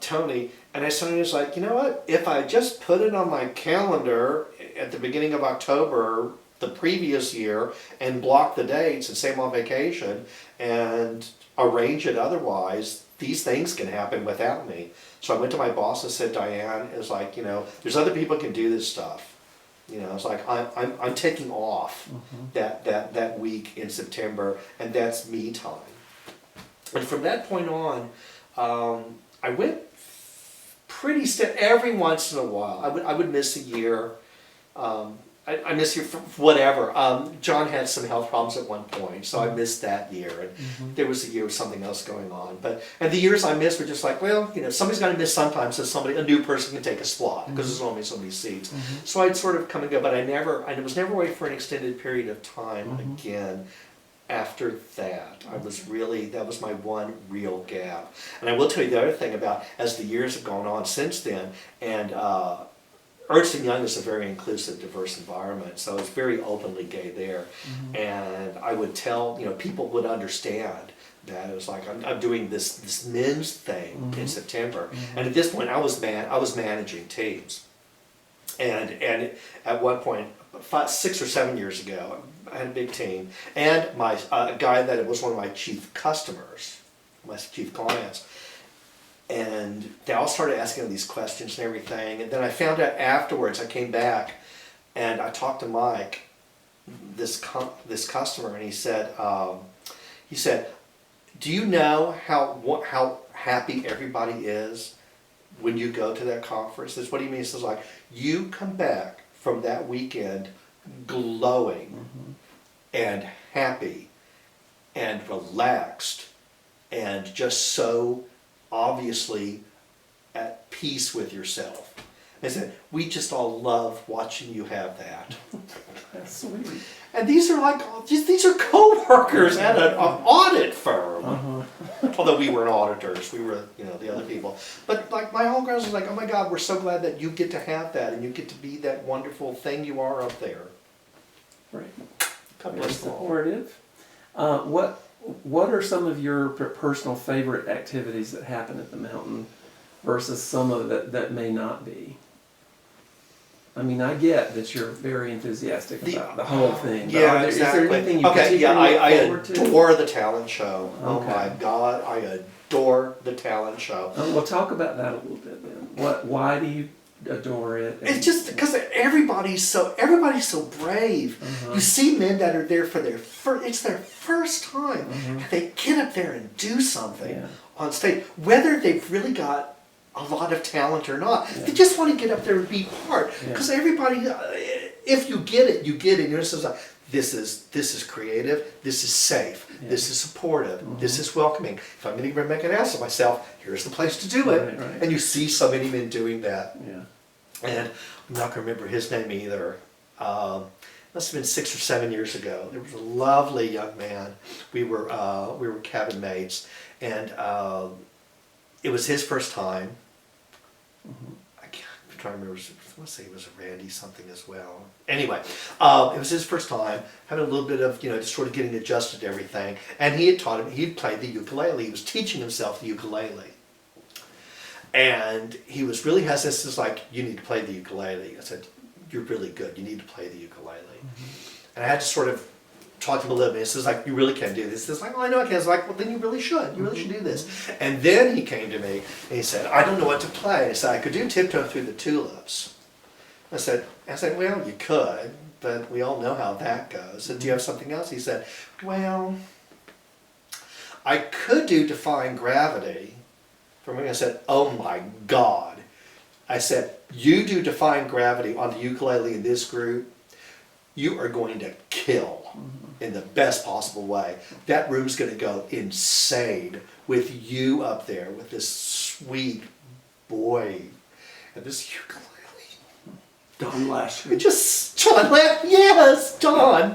Tony, and I suddenly was like, you know what, if I just put it on my calendar at the beginning of October the previous year and block the dates and say I'm on vacation and arrange it otherwise, these things can happen without me. So I went to my boss and said, Diane, it's like, there's other people who can do this stuff. You know, it's like I'm taking off that week in September, and that's me time. And from that point on, I went pretty steady. Every once in a while, I would miss a year. I missed a year for whatever. John had some health problems at one point, so I missed that year. And there was a year with something else going on. And the years I missed were just like, well, you know, somebody's got to miss sometimes, so a new person can take a slot because there's only so many seats. So I'd sort of come and go, but I was never away for an extended period of time again. After that, that was my one real gap. And I will tell you the other thing about, as the years have gone on since then, and Ernst & Young is a very inclusive, diverse environment, so it's very openly gay there. And I would tell, you know, people would understand that it was like, I'm doing this men's thing in September. And at this point, I was managing teams. And at one point, 6 or 7 years ago, I had a big team, and my a guy that was one of my chief customers, my chief clients, and they all started asking him these questions and everything. And then I found out afterwards. I came back, and I talked to Mike, this customer, and he said, "Do you know how happy everybody is when you go to that conference?" That's what he means. It's like you come back from that weekend glowing and happy and relaxed and just so obviously at peace with yourself. I said, we just all love watching you have that. That's sweet. And these are co-workers at an audit firm. Although we weren't auditors, we were, you know, the other people. But like my homegirls was like, oh my God, we're so glad that you get to have that and you get to be that wonderful thing you are up there. Right. God Very bless them all. supportive. What are some of your personal favorite activities that happen at the mountain versus some of that may not be? I mean, I get that you're very enthusiastic about the whole thing. But Yeah, is there exactly. anything you Okay, yeah, particularly look forward I to? adore the talent show. Oh Okay. my God, I adore the talent show. Well, talk about that a little bit then. Why do you adore it? It's just because everybody's so brave. You see men that are there for it's their first time. And they get up there and do something on stage, whether they've really got a lot of talent or not. They just want to get up there and be part. Because everybody, if you get it, you get it. You're just like, this is creative. This is safe. This is supportive. This is welcoming. If I'm going to make an ass of myself, here's the place to do it. Right. And you see so many men doing that. Yeah. And I'm not going to remember his name either. Must have been 6 or 7 years ago. There was a lovely young man. We were cabin mates, and it was his first time. I'm trying to remember. I want to say it was a Randy something as well. Anyway, it was his first time having a little bit of, you know, just sort of getting adjusted to everything. And he had taught him. He'd played the ukulele. He was teaching himself the ukulele. And he was really hesitant. It's like, you need to play the ukulele. I said, you're really good. You need to play the ukulele. And I had to sort of talk to him a little bit. He says, like, you really can do this. He's like, well, I know I can. I was like, well, then you really should. You really should do this. And then he came to me and he said, I don't know what to play. He said, I could do Tiptoe Through the Tulips. I said, well, you could, but we all know how that goes. And do you have something else? He said, well, I could do Defying Gravity. For me, I said, oh my God. I said, you do Defying Gravity on the ukulele in this group, you are going to kill in the best possible way. That room's going to go insane with you up there with this sweet boy and this ukulele. Don Lashley. John laughed, yes, Don.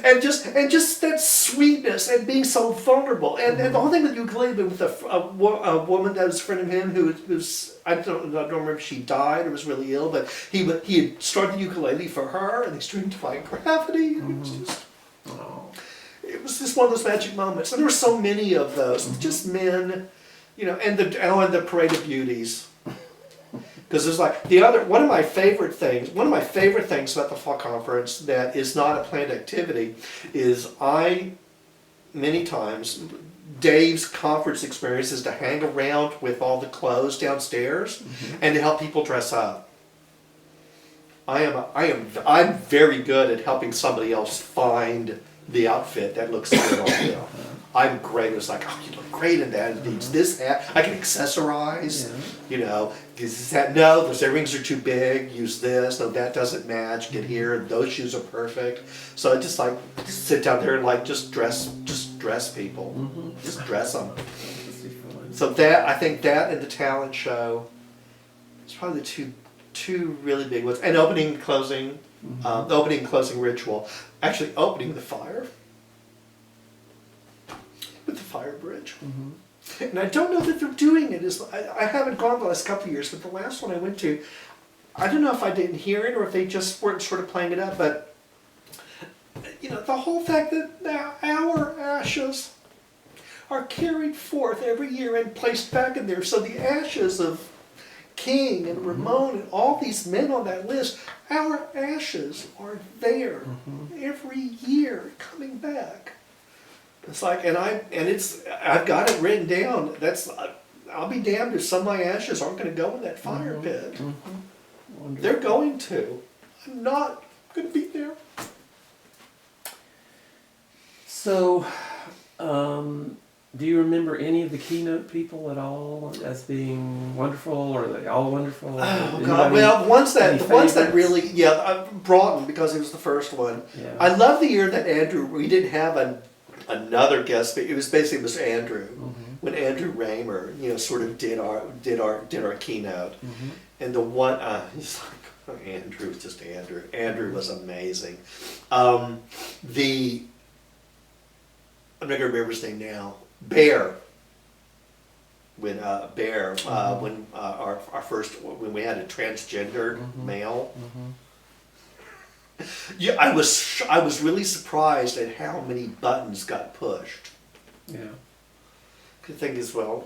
And just that sweetness and being so vulnerable. And the whole thing with ukulele, with a woman that was a friend of him who's, I don't remember if she died or was really ill, but he had started the ukulele for her, and they streamed Defying Gravity. And it was just one of those magic moments. And there were so many of those, just men, you know, and the Parade of Beauties. Because there's like one of my favorite things about the fall conference that is not a planned activity is many times Dave's conference experience is to hang around with all the clothes downstairs and to help people dress up. I'm very good at helping somebody else find the outfit that looks good on them. I'm great. It's like, oh, you look great in that. It needs this hat. I can accessorize. Yeah. You know, this hat. No, those earrings are too big. Use this. No, that doesn't match. Get here. Those shoes are perfect. So I just like just sit down there and like just dress people. Just dress them. That'd be fun. So that I think that and the talent show is probably the two really big ones. And opening and closing, the opening and closing ritual. Actually, opening the fire with the fire bridge. And I don't know that they're doing it. I haven't gone the last couple of years, but the last one I went to, I don't know if I didn't hear it or if they just weren't sort of playing it up. But you know, the whole fact that now our ashes are carried forth every year and placed back in there. So the ashes of King and Ramon and all these men on that list, our ashes are there every year coming back. It's like, I've got it written down. I'll be damned if some of my ashes aren't going to go in that fire pit. Wonderful. They're going to. I'm not going to be there. So, do you remember any of the keynote people at all as being wonderful, or are they all wonderful? Oh God! Well, the ones that favorites? really, Broughton, because it was the first one. Yeah. I love the year that Andrew. We didn't have another guest, but it was basically Mr. Andrew. When Andrew Raymer, sort of did our keynote, and the one he's like, oh, Andrew was just Andrew. Andrew was amazing. I'm not gonna remember his name now. Bear. When when when we had a transgender male. Yeah, I was really surprised at how many buttons got pushed. Yeah. The thing is, well,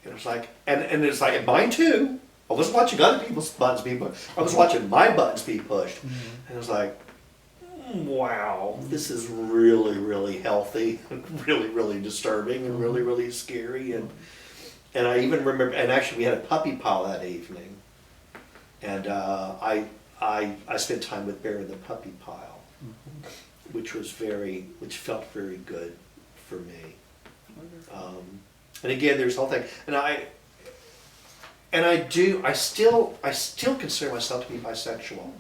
it's like, and it's like, and mine too. I wasn't watching other people's buttons be pushed. I was watching my buttons be pushed, and it was like, wow, this is really, really healthy, really, really disturbing, and really, really scary. And I even remember, and actually we had a puppy pile that evening, and I spent time with Bear in the puppy pile, which felt very good for me. And again, there's the whole thing, I still consider myself to be bisexual.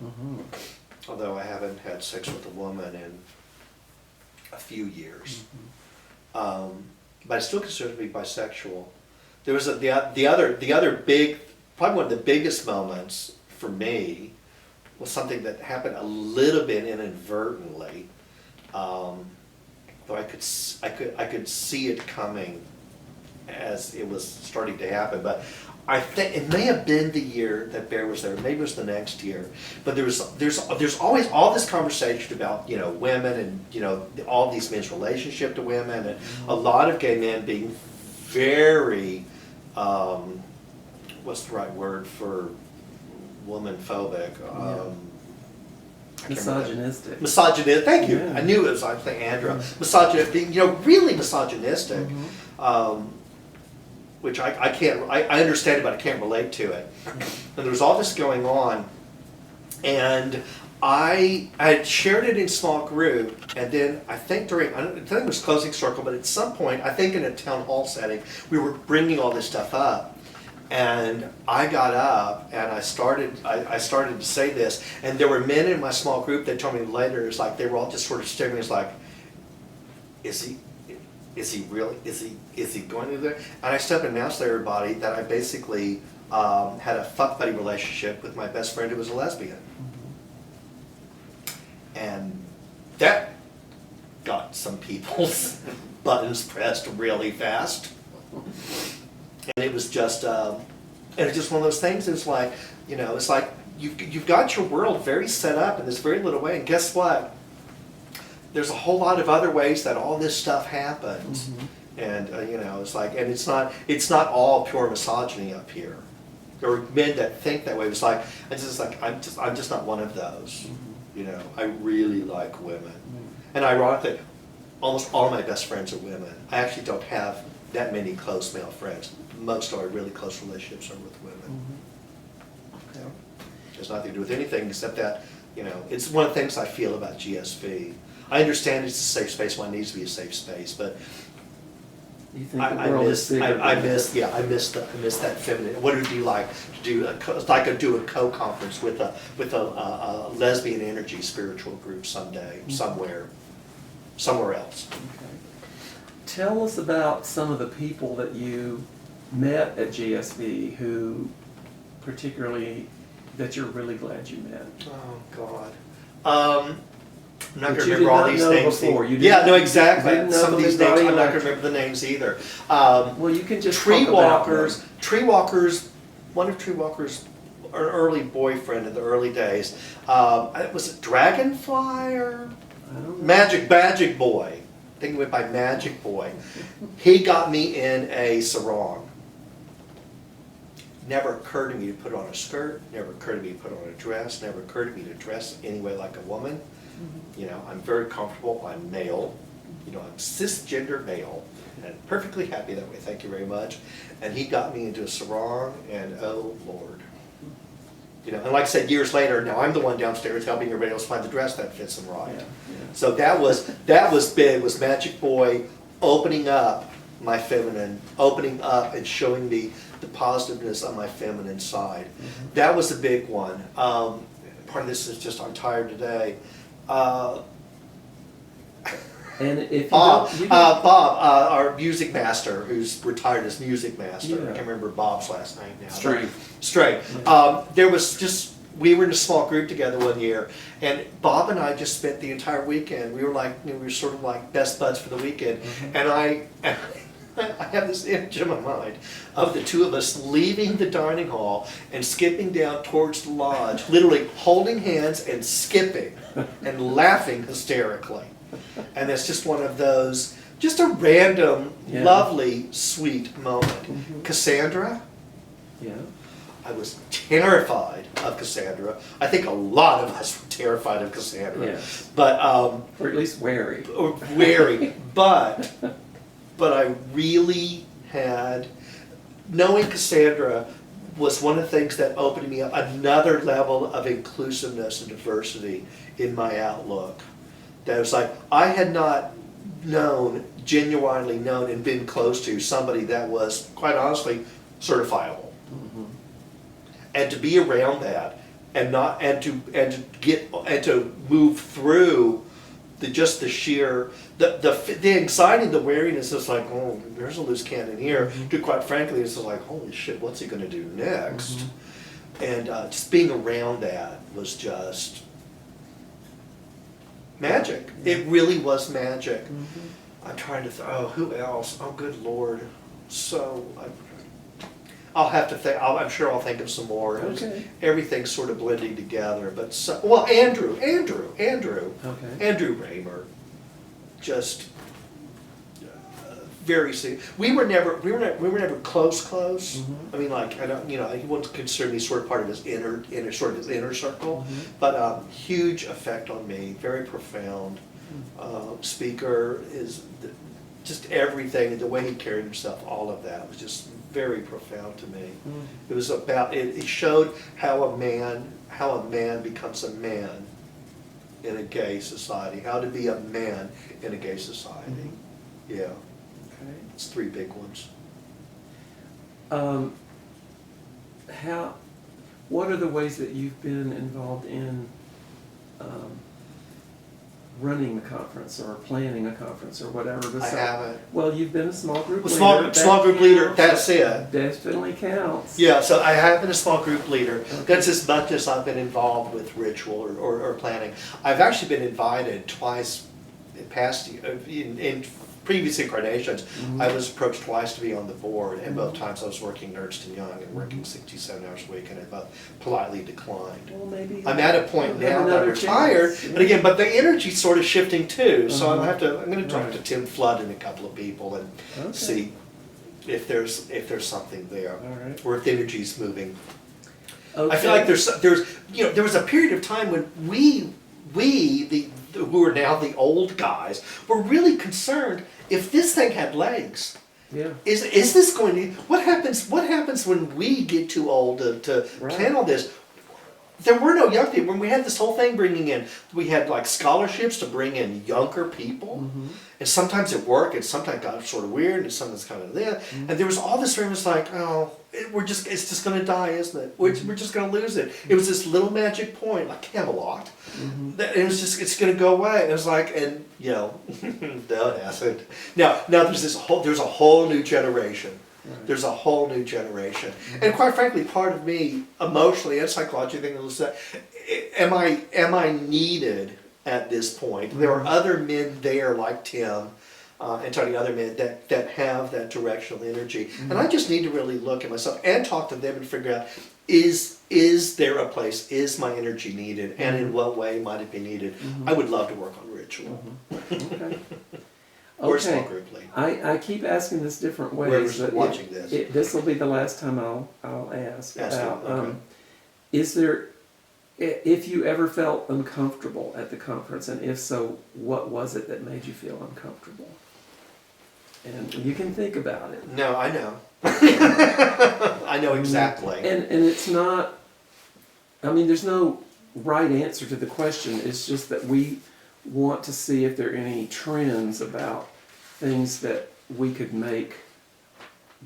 Although I haven't had sex with a woman in a few years. But I still consider it to be bisexual. There was the other big, probably one of the biggest moments for me was something that happened a little bit inadvertently. Though I could see it coming as it was starting to happen, but I think it may have been the year that Bear was there. Maybe it was the next year. But there's always all this conversation about women and all these men's relationship to women, and a lot of gay men being very what's the right word for woman phobic? Misogynistic. Misogynistic. Thank you. Yeah. I knew it was. I think Andrew. Misogynistic. Being really misogynistic. Which I can't, I understand it, but I can't relate to it. And there was all this going on, and I had shared it in small group, and then I think it was closing circle, but at some point, I think in a town hall setting, we were bringing all this stuff up. And I got up and I started to say this, and there were men in my small group that told me later, it's like they were all just sort of staring, it's like, is he really? Is he going to there? And I stepped and announced to everybody that I basically had a fuck buddy relationship with my best friend who was a lesbian. And that got some people's buttons pressed really fast. And it was just, and it's just one of those things. It's like, it's like you've got your world very set up in this very little way, and guess what? There's a whole lot of other ways that all this stuff happens, and it's like, and it's not all pure misogyny up here. There are men that think that way. It's like, I'm just not one of those. I really like women, and ironically, almost all my best friends are women. I actually don't have that many close male friends. Most of our really close relationships are with women. has nothing to do with anything except that, you know, it's one of the things I feel about GSV. I understand it's a safe space, one needs to be a safe space, but You think I the world miss, is bigger. I than miss, that. yeah, I miss that feminine. What would it be like to do do a co-conference with a lesbian energy spiritual group someday, somewhere else? Okay. Tell us about some of the people that you met at GSB who particularly, that you're really glad you met. Oh, God. I'm not That gonna you remember did all not these know names. before. You Yeah, didn't- no, you exactly. didn't know Some of them these in names, body I'm not gonna language. remember the names either. Well, you can just Tree talk about Walker's, them. Tree Walker's, one of Tree Walker's early boyfriend in the early days, was it Dragonfly or I don't know. Magic Boy? I think it went by Magic Boy. He got me in a sarong. Never occurred to me to put on a skirt, never occurred to me to put on a dress, never occurred to me to dress anyway like a woman. You know, I'm very comfortable, I'm male, you know, I'm cisgender male, and I'm perfectly happy that way, thank you very much. And he got me into a sarong, and oh Lord. You know, and like I said, years later, now I'm the one downstairs helping everybody else find the dress that fits them right. Yeah, yeah. So that was big, was Magic Boy opening up my feminine, opening up and showing me the positiveness on my feminine side. That was a big one. Part of this is just I'm tired today. And if you Bob, don't, you don't, Bob, our music master, who's retired as music master. Yeah. I can't remember Bob's last name now. Strength. Strength. There was just, we were in a small group together one year, and Bob and I just spent the entire weekend. We were like, you know, we were sort of like best buds for the weekend. And I have this image in my mind of the two of us leaving the dining hall and skipping down towards the lodge, literally holding hands and skipping and laughing hysterically. And it's just one of those, just a random, Yeah. lovely, sweet moment. Cassandra, yeah. I was terrified of Cassandra. I think a lot of us were terrified of Cassandra. Yes. But, Or at least wary. or wary, but I really had, knowing Cassandra was one of the things that opened me up another level of inclusiveness and diversity in my outlook. That was like, I had not known, genuinely known and been close to somebody that was, quite honestly, certifiable. And to be around that and not, and to move through the sheer, the anxiety, the wariness is like, oh, there's a loose cannon here, to quite frankly, it's just like, holy shit, what's he gonna do next? And just being around that was just magic. It really was magic. I'm trying to, who else? Oh, good Lord. So, I'll have to think, I'm sure I'll think of some more. Okay. Everything's sort of blending together, but, well, Andrew Okay. Raymer, just very we were never close. I mean, like, I don't, you know, he wouldn't consider me sort of part of his inner circle, but huge effect on me, very profound. Speaker is just everything, the way he carried himself, all of that was just very profound to me. It was about it showed how a man becomes a man in a gay society, how to be a man in a gay society. Yeah. Okay. It's three big ones. What are the ways that you've been involved in running the conference or planning a conference or whatever? I haven't. Well, you've been a small group leader. Small That group leader, counts. that's it. Definitely counts. Yeah, so I have been a small group leader. That's as much as I've been involved with ritual or planning. I've actually been invited twice in past, in previous incarnations. I was approached twice to be on the board, and both times I was working Ernst & Young and working 67 hours a week, and I both politely declined. Well, maybe I'm at a point you'll have now that I'm another retired, chance. but again, but the energy's sort of shifting too, so I'm gonna talk Right. to Tim Flood and a couple of people and Okay. see if there's something there, All right. or if the energy's moving. Okay. I feel like there's you know, there was a period of time when we who are now the old guys were really concerned if this thing had legs. Yeah. Is this going to, what happens when we get too old to Right. plan all this? there were no young people. When we had this whole thing bringing in, we had like scholarships to bring in younger people, and sometimes it worked, and sometimes it got sort of weird, and sometimes kind of there. And there was all this room. It was like, oh, it's just going to die, isn't it? We're just going to lose it. It was this little magic point, like Camelot. That it was just, it's going to go away. It was like, and you know, no, it hasn't. Now there's a whole new generation. Right. There's a whole new generation, and quite frankly, part of me, emotionally and psychologically, thinking, am I needed at this point? There are other men there like Tim, and Tony, other men that have that directional energy, and I just need to really look at myself and talk to them and figure out, is there a place? Is my energy needed, and in what way might it be needed? I would love to work on ritual. Okay. Or small group lead. I keep asking this different ways. Whoever's but watching this. This will be the last time I'll ask Ask it, about. okay. Is there, if you ever felt uncomfortable at the conference, and if so, what was it that made you feel uncomfortable? And you can think about it. No, I know. I know exactly. And it's not. I mean, there's no right answer to the question. It's just that we want to see if there are any trends about things that we could make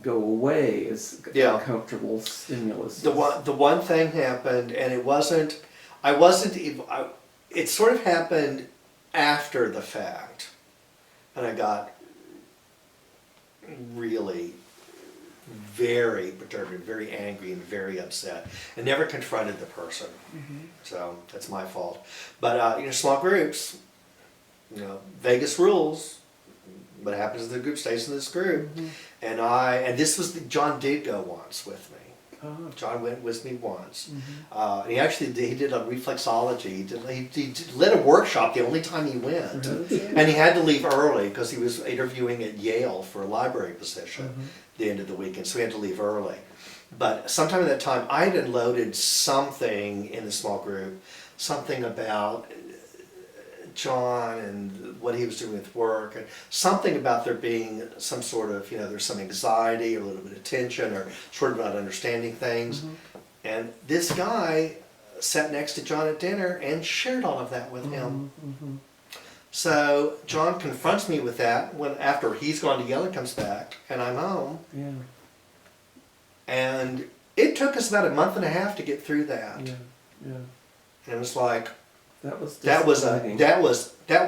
go away as Yeah. uncomfortable stimulus. The one thing happened, and it wasn't. I wasn't even. It sort of happened after the fact, and I got really very perturbed and very angry and very upset, and never confronted the person. So that's my fault. But small groups. Vegas rules. What happens in the group stays in this group. And this was John did go once with me. Oh. John went with me once. And he did a reflexology. He led a workshop the only time he went. And he had to leave early because he was interviewing at Yale for a library position the end of the weekend, so he had to leave early. But sometime at that time, I had unloaded something in the small group, something about John and what he was doing with work, and something about there being some sort of, there's some anxiety or a little bit of tension or sort of not understanding things. And this guy sat next to John at dinner and shared all of that with him. So John confronts me with that after he's gone to Yale and comes back, and I'm home. Yeah. And it took us about a month and a half to get through that. Yeah. Yeah. And it was like, That was that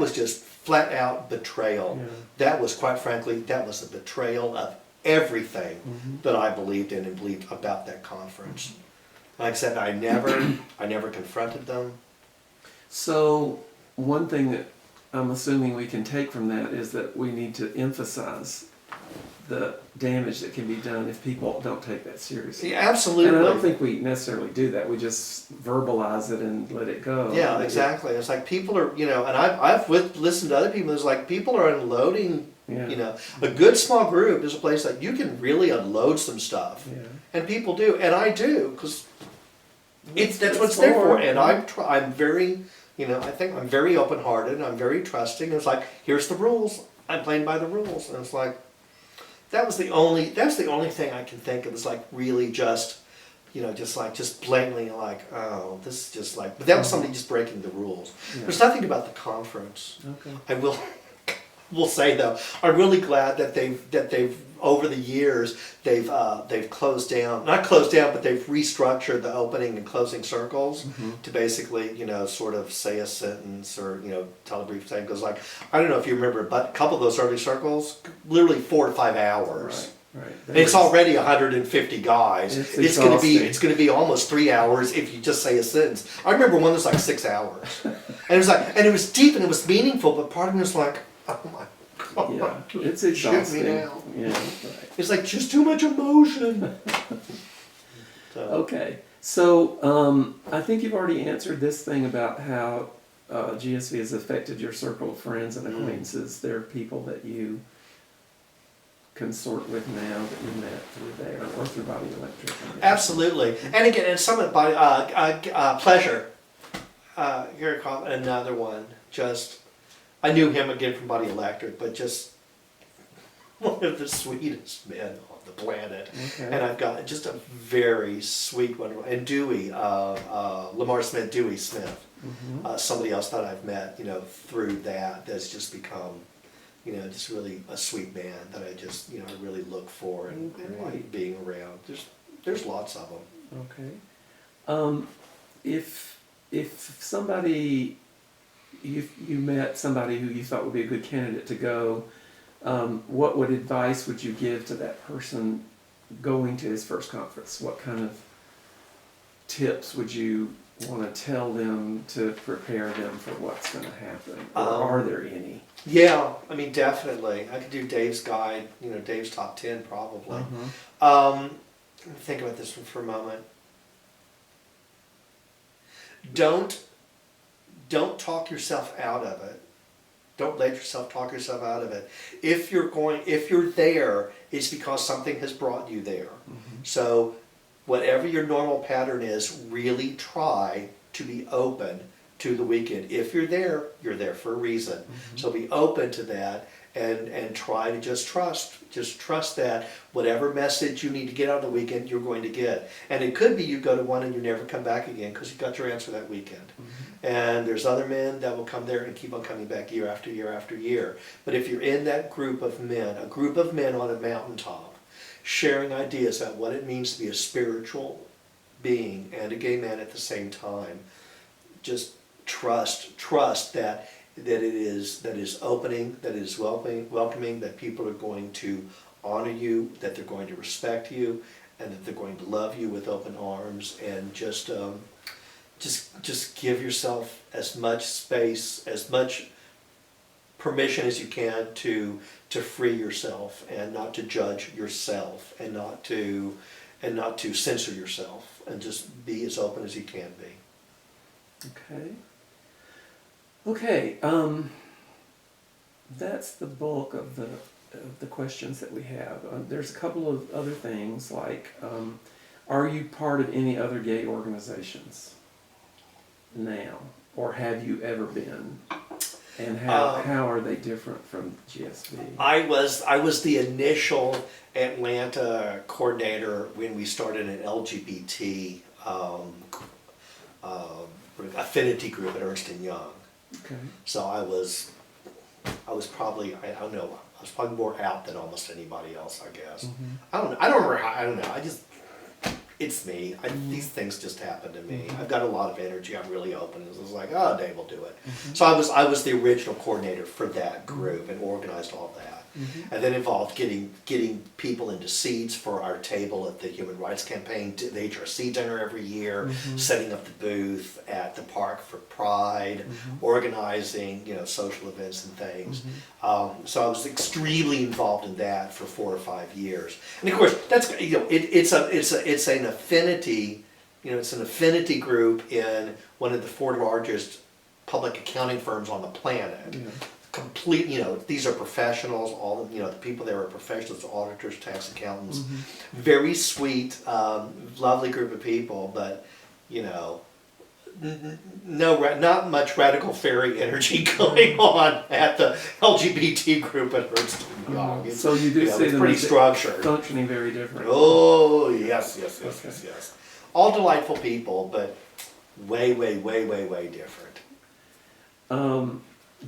was just flat out betrayal. Yeah. That was, quite frankly, that was a betrayal of everything that I believed in and believed about that conference. Like I said, I never confronted them. So one thing that I'm assuming we can take from that is that we need to emphasize the damage that can be done if people don't take that seriously. Yeah, absolutely. And I don't think we necessarily do that. We just verbalize it and let it go. Yeah, exactly. It's like people are, and I've listened to other people. It's like people are unloading. Yeah. A good small group is a place that you can really unload some stuff, Yeah. and people do, and I do, because that's what it's it's there for. for. And I'm very, I think I'm very open-hearted. I'm very trusting. It's like, here's the rules. I'm playing by the rules, and it's like. That's the only thing I can think of is like really just, just blatantly like, oh, this is just like, but that was somebody just breaking the rules. Yeah. There's nothing about the conference. Okay. I will say though, I'm really glad that they've over the years they've closed down, not closed down, but they've restructured the opening and closing circles to basically, sort of say a sentence or, tell a brief thing. Because like, I don't know if you remember, but a couple of those early circles, literally 4 to 5 hours. Right. And it's already 150 guys. It's gonna be almost 3 hours if you just say a sentence. I remember one that was like 6 hours. And it was like, and it was deep and it was meaningful, but part of me was like, oh my God. Yeah, it's Shoot exhausting. me now. Yeah, right. It's like just too much emotion. So, Okay, so I think you've already answered this thing about how GSV has affected your circle of friends and acquaintances. There are people that you consort with now that you met through there or through Body Electric. absolutely. And again, and some of by pleasure. Here, another one. Just I knew him again from Body Electric, but just one of the sweetest men on the planet. Okay. And I've got just a very sweet one. And Dewey, Lamar Smith, Dewey Smith, somebody else that I've met, through that's just become, just really a sweet man that I just, I really look for and Great. like being around. There's lots of them. Okay. If somebody, you met somebody who you thought would be a good candidate to go, what advice would you give to that person going to his first conference? What kind of tips would you want to tell them to prepare them for what's going to happen? Or are there any? Yeah, I mean, definitely. I could do Dave's guide, Dave's top 10 probably. Uh-huh. Let me think about this one for a moment. Don't talk yourself out of it. Don't let yourself talk yourself out of it. If you're there, it's because something has brought you there. So whatever your normal pattern is, really try to be open to the weekend. If you're there for a reason. So be open to that and try to just trust that whatever message you need to get out of the weekend, you're going to get. And it could be you go to one and you never come back again because you got your answer that weekend. And there's other men that will come there and keep on coming back year after year after year. But if you're in that group of men, a group of men on a mountaintop, sharing ideas about what it means to be a spiritual being and a gay man at the same time, just trust that it is opening, that it is welcoming, that people are going to honor you, that they're going to respect you, and that they're going to love you with open arms, and just give yourself as much space, as much permission as you can to free yourself and not to judge yourself and not to censor yourself, and just be as open as you can be. Okay, that's the bulk of the questions that we have. There's a couple of other things like, are you part of any other gay organizations now, or have you ever been? And how are they different from GSV? I was the initial Atlanta coordinator when we started an LGBT affinity group at Ernst & Young. Okay. So I was probably, I don't know, I was probably more out than almost anybody else, I guess. I don't remember how, I don't know, it's me. These things just happen to me. I've got a lot of energy, I'm really open. It was like, oh, Dave will do it. So I was the original coordinator for that group and organized all that. And then involved getting people into seats for our table at the Human Rights Campaign, the HRC dinner every year, setting up the booth at the park for Pride, organizing social events and things. So I was extremely involved in that for 4 or 5 years. And of course, that's it's an affinity, it's an affinity group in one of the 4 largest public accounting firms on the planet. Yeah. Complete, these are professionals, all the people there are professionals, auditors, tax accountants, very sweet, lovely group of people, but not much radical fairy energy going on at the LGBT group at Ernst & Young. So you do see it's them pretty as structured. functioning very different. Oh yes, Okay. yes. All delightful people, but way different.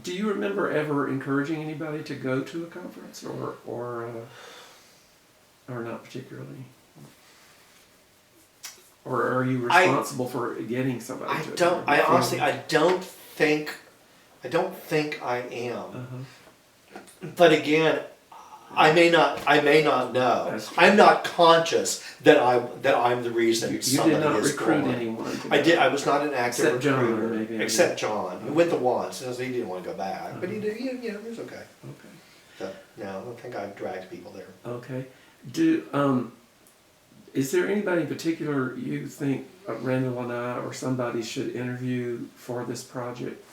Do you remember ever encouraging anybody to go to a conference, or not particularly? Or are you responsible for getting somebody to? I don't think I am. Uh-huh. But again, I may not know. That's true. I'm not conscious that I'm the reason You somebody did not is recruit going. anyone. I was not an active Except John, recruiter. maybe. Except John, who went the once, and he didn't want to go back, but he did. It was okay. Okay. So, no, I don't think I've dragged people there. Okay. Is there anybody in particular you think Randall and I or somebody should interview for this project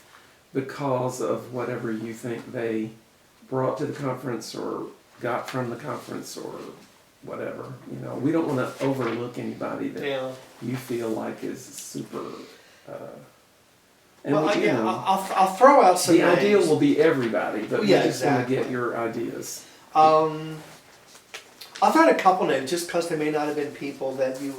because of whatever you think they brought to the conference or got from the conference or whatever? We don't want to overlook anybody that Yeah. you feel like is super. Well, I'll throw out some the names. ideal will be everybody, but Yeah, we just want to exactly. get your ideas. I've had a couple names just because they may not have been people that you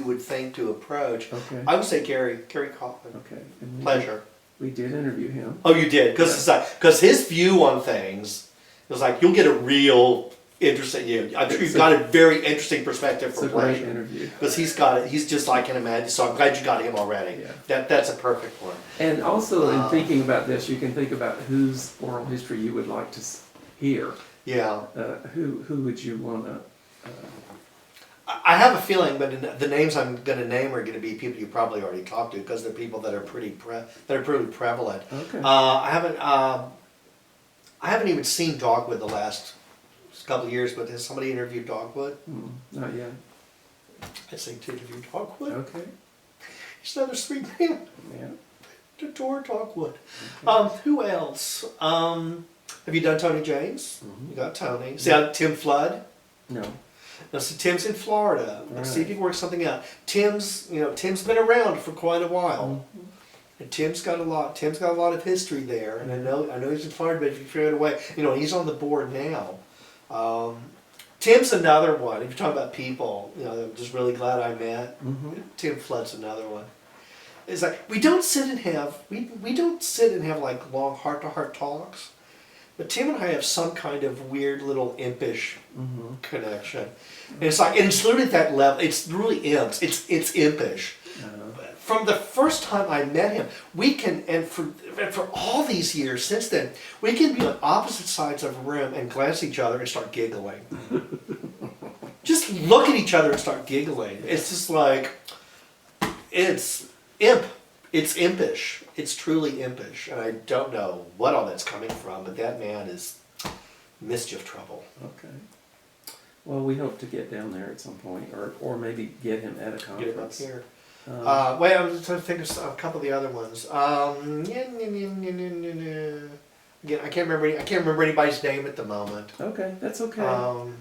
would think to approach. Okay. I would say Gary Kaufman. Okay. And Pleasure. We did interview him. Oh, you did, because it's like his view on things is like you'll get a real interesting. I'm sure you've got a very interesting perspective It's for a great Pleasure. interview. Because he's got it. He's just like an imagine. So I'm glad you got him already. Yeah. That's a perfect one. And also, in Uh, thinking about this, you can think about whose oral history you would like to hear. Yeah. Who would you want to? I have a feeling, but the names I'm going to name are going to be people you probably already talked to because they're people that are pretty prevalent. Okay. I haven't even seen Dogwood the last couple of years, but has somebody interviewed Dogwood? Not yet. I'd say to interview Dogwood. Okay. He's another sweet man. Yeah. Adore Dogwood. Who else? Have you done Tony James? Mhm. You got Tony. See, Tim Flood. No. Now, see, Tim's in Florida. Let's see if Right. you can work something out. Tim's been around for quite a while, Mhm. and Tim's got a lot of history there. And I know he's in Florida, but if you figure it away, he's on the board now. Tim's another one. If you're talking about people, I'm just really glad I met. Mhm. Tim Flood's another one. It's like we don't sit and have like long heart-to-heart talks, but Tim and I have some kind of weird little impish Mhm. connection. And it's like, and it's literally at that level, it's really imps, it's impish. From the first time I met him, we can, and for all these years since then, we can be on opposite sides of a room and glance at each other and start giggling. Just look at each other and start giggling. It's just like, it's impish. It's truly impish. And I don't know what all that's coming from, but that man is mischief trouble. Okay. Well, we hope to get down there at some point, or maybe get him at a conference. Get him up here. Um, Wait, I was trying to think of a couple of the other ones. Again, I can't remember anybody's name at the moment. okay, that's okay.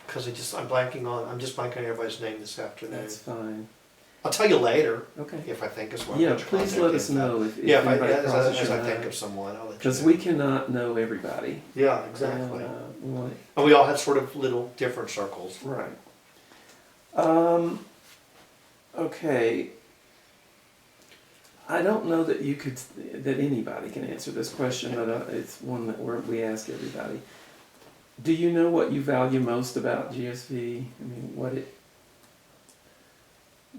Because I'm just blanking on everybody's name this afternoon. That's fine. I'll tell you later Okay. if I think of one. Yeah, which please contact let us info. know if Yeah, anybody as crosses I your think mind. of someone, I'll let you Because know. we cannot know everybody. Yeah, exactly. And, we want And we all have sort of little different circles. right. Okay. I don't know that that anybody can answer this question, but it's one that we ask everybody. Do you know what you value most about GSV? I mean,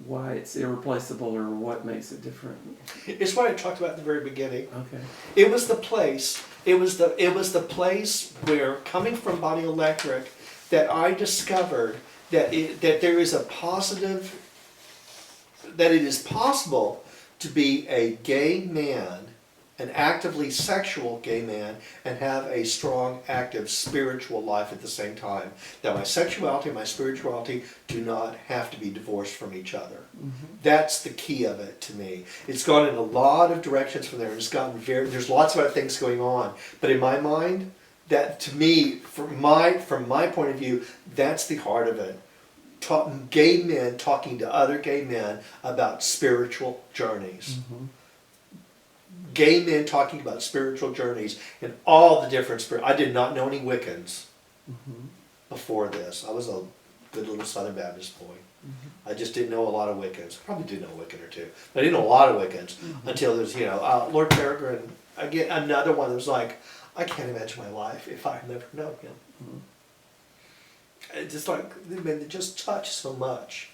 why it's irreplaceable, or what makes it different? It's what I talked about at the very beginning. Okay. It was the place. It was the place where, coming from Body Electric, that I discovered that there is a positive. That it is possible to be a gay man, an actively sexual gay man, and have a strong, active spiritual life at the same time. That my sexuality and my spirituality do not have to be divorced from each other. Mm-hmm. That's the key of it to me. It's gone in a lot of directions from there. There's lots of other things going on. But in my mind, that to me, from my point of view, that's the heart of it. Gay men talking to other gay men about spiritual journeys. Mm-hmm. Gay men talking about spiritual journeys and all the different I did not know any Wiccans Mm-hmm. before this. I was a good little Southern Baptist boy. Mm-hmm. I just didn't know a lot of Wiccans. Probably did know a Wiccan or two, but I didn't know a lot of Wiccans until there's Lord Peregrine. Again, another one that was like, I can't imagine my life if I had never known him. Mm-hmm. It's just like they just touch so much,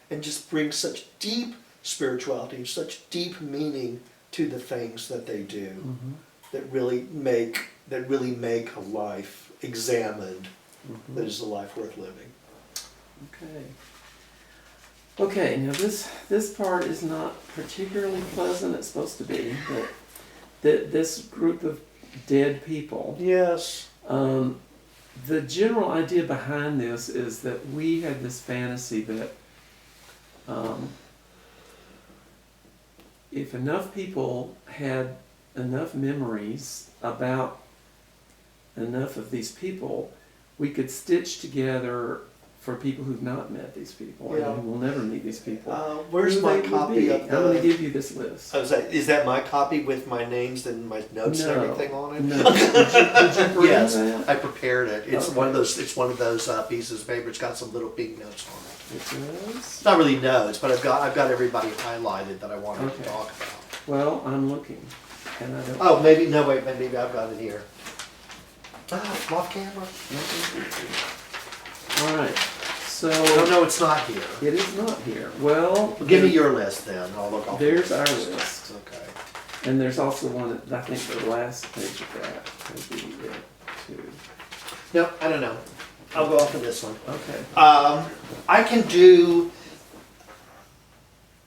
and just bring such deep spirituality, such deep meaning to the things that they do, Mm-hmm. that really make a life examined. Mm-hmm. That is a life worth living. Okay. Okay, now this part is not particularly pleasant. It's supposed to be, but this group of dead people. Yes. The general idea behind this is that we had this fantasy that if enough people had enough memories about enough of these people, we could stitch together for people who've not met these people Yeah. and who will never meet these people. Where's who my they would copy be. of I'm going to the? give you this list. I was like, is that my copy with my names and my notes and everything on it? No. Did you bring Yes, that? I prepared it. It's Okay. one of those. It's one of those pieces of paper. It's got some little pink notes on it. It does. It's not really notes, but I've got everybody highlighted that I wanted Okay. to talk about. Well, I'm looking, and I don't. Oh, maybe no, wait, maybe I've got it here. I'm off camera. All right. So No, it's not here. it is not here. Well, Give me your list then. I'll look off. There's our list. Okay. And there's also one that I think the last page of that would be it too. No, I don't know. I'll go off of this one. Okay. I can do.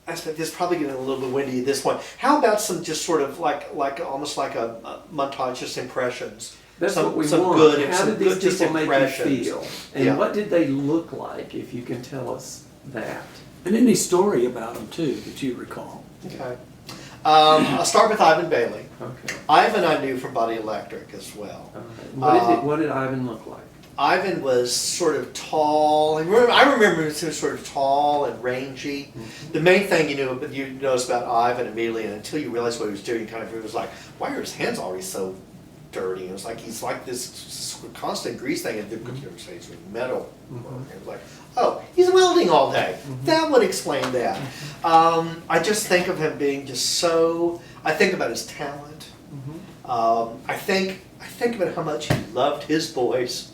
I expect this is probably getting a little bit windy. This one. How about some just sort of like almost like a montage, just impressions. That's some, what we some want. Good, How some did these good just people make you impressions. feel? And Yeah. what did they look like, if you can tell us that? And any story about them too that you recall. Okay. I'll start with Ivan Bailey. Okay. Ivan I knew from Body Electric as well. All right. What did Ivan look like? Ivan was sort of tall. I remember him sort of tall and rangy. Mm-hmm. The main thing you notice about Ivan immediately, and until you realize what he was doing, it was like, why are his hands always so dirty? It was like he's like this constant grease thing, and the computer says metal. Mm-hmm. It was like, oh, he's welding all day. That would explain that. I just think of him being just so. I think about his talent. I think about how much he loved his boys.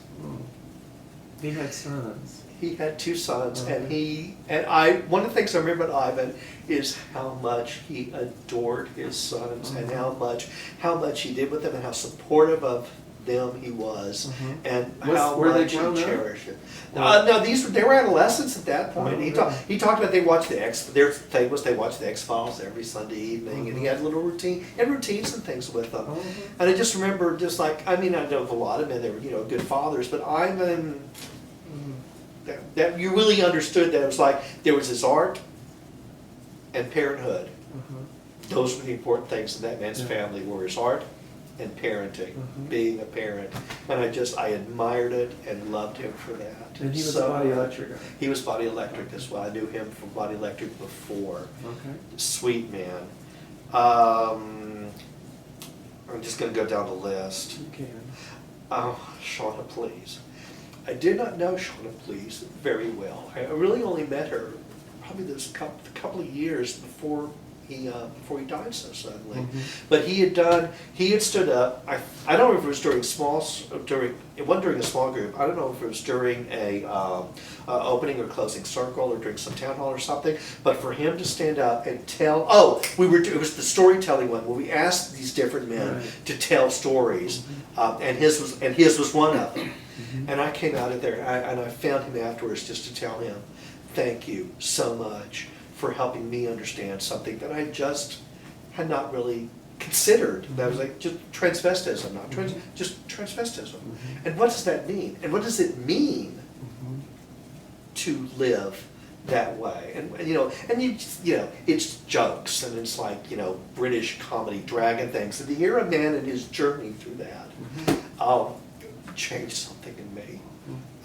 He had sons. He had two sons, and Okay. one of the things I remember about Ivan is how much he adored his sons, and how much he did with them, and how supportive of them he was, and how Were they much he grown up? cherished it. Or- No, they were adolescents at that point. Oh, He really? talked about they watched their thing was they watched the X-Files every Sunday evening, and he had little routines and things with them. And I just remember, I know of a lot of men, they were good fathers, but Ivan. That you really understood that it was like there was his art and parenthood. Those were the important things in that man's Yeah. family, were his art and parenting, being a parent. And I admired it and loved him for that. And he was So, a Body Electric guy. He was Body Electric as well. I knew him from Body Electric before. Okay. Sweet man. I'm just going to go down the list. You can. Oh, Shauna Please. I did not know Shauna Please very well. I really only met her probably this couple of years before he died so suddenly. But he had stood up. I don't know if it was it wasn't during a small group. I don't know if it was during a opening or closing circle or during some town hall or something. But for him to stand up and tell, it was the storytelling one where we asked these different men Right. to tell stories, and his was one of them. And I came out of there and I found him afterwards just to tell him, thank you so much for helping me understand something that I just had not really considered. That was like just transvestism, just transvestism. And what does that mean? And what does it mean to live that way? And it's jokes, and it's like, British comedy dragon things. And to hear a man in his journey through that, changed something in me.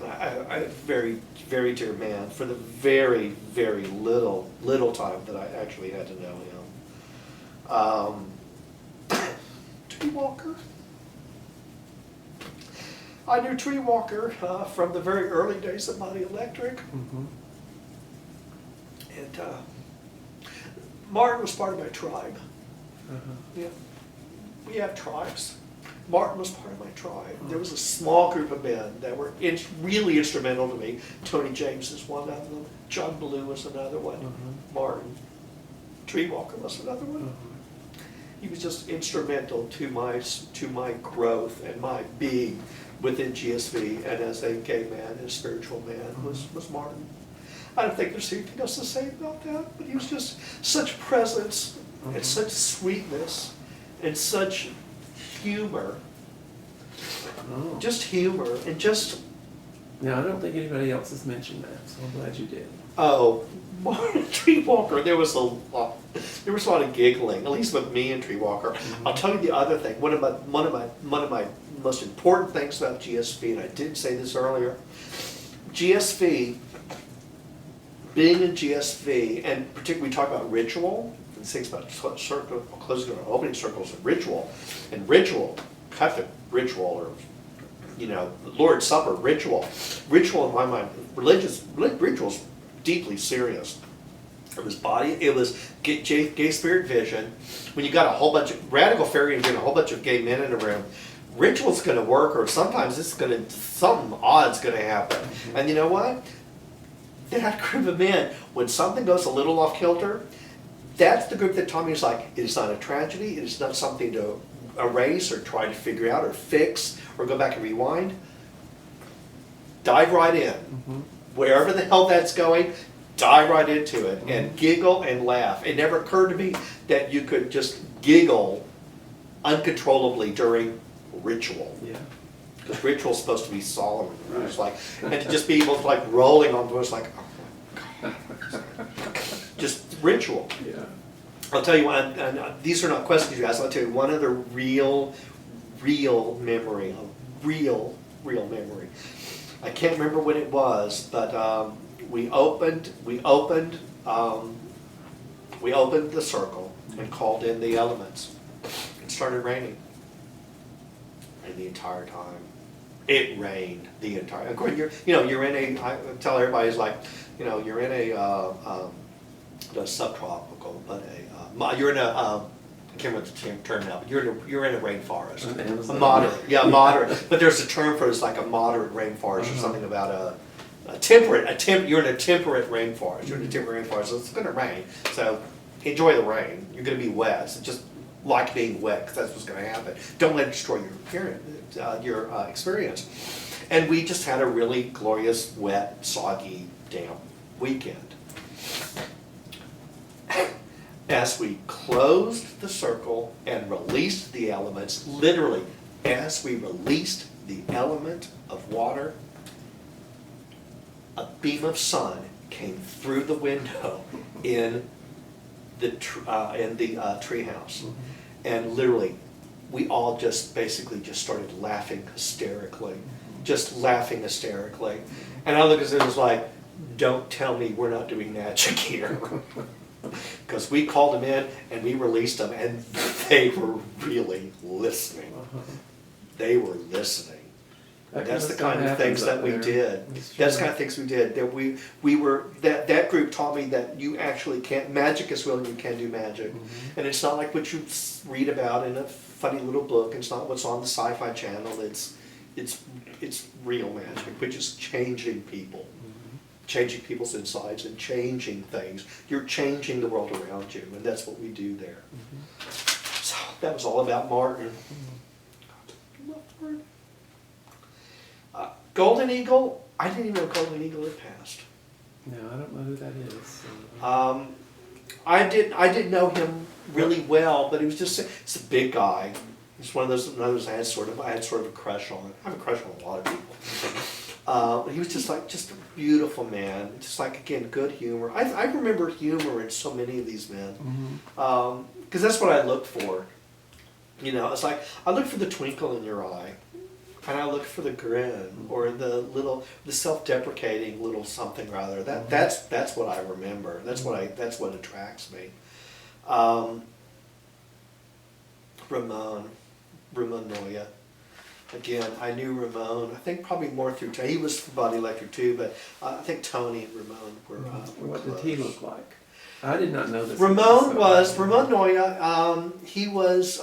I very, very dear man for the very, very little time that I actually had to know him. Tree Walker. I knew Tree Walker from the very early days of Body Electric. And Martin was part of my tribe. Yeah, we have tribes. Martin was part of my tribe. There was a small group of men that were really instrumental to me. Tony James is one of them. John Blue was another one. Martin. Tree Walker was another one. He was just instrumental to my growth and my being within GSV, and as a gay man and a spiritual man was Martin. I don't think there's anything else to say about that, but he was just such presence and such sweetness and such humor. Just humor and just. Now, I don't think anybody else has mentioned that, so I'm glad you did. Oh, Tree Walker, there was a lot of giggling, at least with me and Tree Walker. I'll tell you the other thing. One of my most important things about GSV, and I didn't say this earlier, GSV, being in GSV, and particularly we talk about ritual, and things about circle, closing or opening circles of ritual, and ritual, Catholic ritual, or, you know, Lord's Supper, ritual. Ritual in my mind, ritual's deeply serious. It was body, it was gay spirit vision. When you got a whole bunch of radical fairy and a whole bunch of gay men in a room, ritual's gonna work, or sometimes something odd's gonna happen. And you know what? That group of men, when something goes a little off kilter, that's the group that taught me, it's like, it is not a tragedy, it is not something to erase or try to figure out or fix or go back and rewind. Dive right in. Wherever the hell that's going, dive right into it and giggle and laugh. It never occurred to me that you could just giggle uncontrollably during ritual. Yeah. Because ritual's supposed to be solemn. Right. It's like, and to just be able to like rolling on it's like, oh my God. Just ritual. Yeah. I'll tell you what, and these are not questions you asked, I'll tell you one other real memory, a real memory. I can't remember when it was, but we opened the circle and called in the elements. It started raining. And the entire time, it rained the entire. Of course, you're in a. I tell everybody, it's like, you're in a subtropical, but you're in a. I can't remember the term now, but you're in a rainforest. A moderate, moderate. But there's a term for it, it's like a moderate rainforest, or something about a temperate. You're in a temperate rainforest. You're in a temperate rainforest, so it's going to rain. So enjoy the rain. You're going to be wet. So just like being wet, because that's what's going to happen. Don't let it destroy your experience. And we just had a really glorious, wet, soggy, damp weekend. As we closed the circle and released the elements, literally, as we released the element of water, a beam of sun came through the window in the treehouse, and literally, we all just basically just started laughing hysterically, And I looked at it, was like, "Don't tell me we're not doing magic here." Because we called them in and we released them, and they were really listening. They were listening. That's the kind of things that we did. That's the kind of things we did. That we were that group taught me that you actually can't. Magic is real, and you can do magic. And it's not like what you read about in a funny little book. It's not what's on the Sci-Fi Channel. It's real magic, which is changing people. Changing people's insides and changing things. You're changing the world around you, and that's what we do there. So that was all about Martin. Golden Eagle, I didn't even know Golden Eagle had passed. No, I don't know who that is. I didn't know him really well, but he was it's a big guy. He's one of those I had sort of a crush on. I have a crush on a lot of people. He was just a beautiful man. Just like, again, good humor. I remember humor in so many of these men. Because that's what I look for. It's like, I look for the twinkle in your eye. And I look for the grin, or the self-deprecating little something or other. That's what I remember. That's what attracts me. Ramon Noya. Again, I knew Ramon. I think probably more through Tony. He was from Body Electric too, but I think Tony and Ramon were. What did he look like? I did not know this. Ramon Noya. He was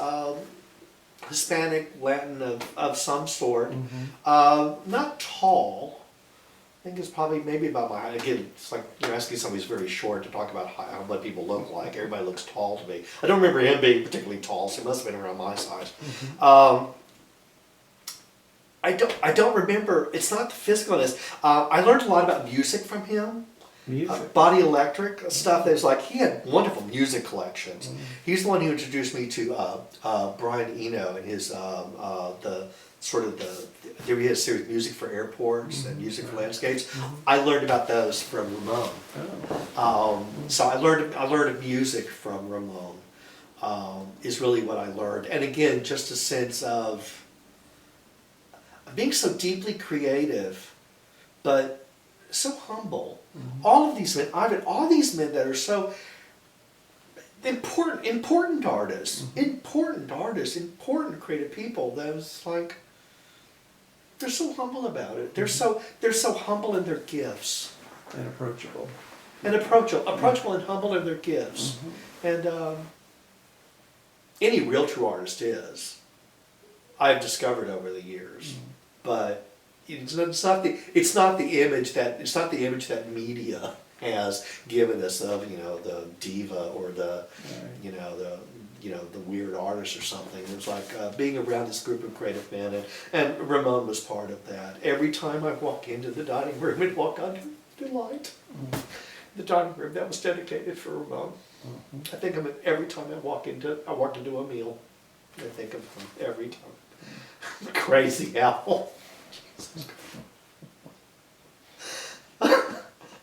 Hispanic, Latin of some sort. Not tall. I think it's probably maybe about my height. Again, it's like you're asking somebody who's very short to talk about what people look like. Everybody looks tall to me. I don't remember him being particularly tall, so he must have been around my size. I don't remember. It's not the physicalness. I learned a lot about music from him. Music. Body Electric stuff. There's like, he had wonderful music collections. He's the one who introduced me to Brian Eno and his there he had a series Music for Airports and Music for Landscapes. I learned about those from Ramon. So I learned of music from Ramon. Is really what I learned. And again, just a sense of being so deeply creative, but so humble. All of these men, Ivan, all these men that are so important artists, important creative people. That was like, they're so humble about it. They're so humble in their gifts. And approachable. And approachable and humble in their gifts. And any real true artist is, I've discovered over the years. But it's not the image that media has given us of, the diva or the the weird artist or something. It was like being around this group of creative men, and Ramon was part of that. Every time I walk into the dining room and walk under the light, the dining room that was dedicated for Ramon. I think of it every time I walk into a meal. I think of him every time. Crazy Owl.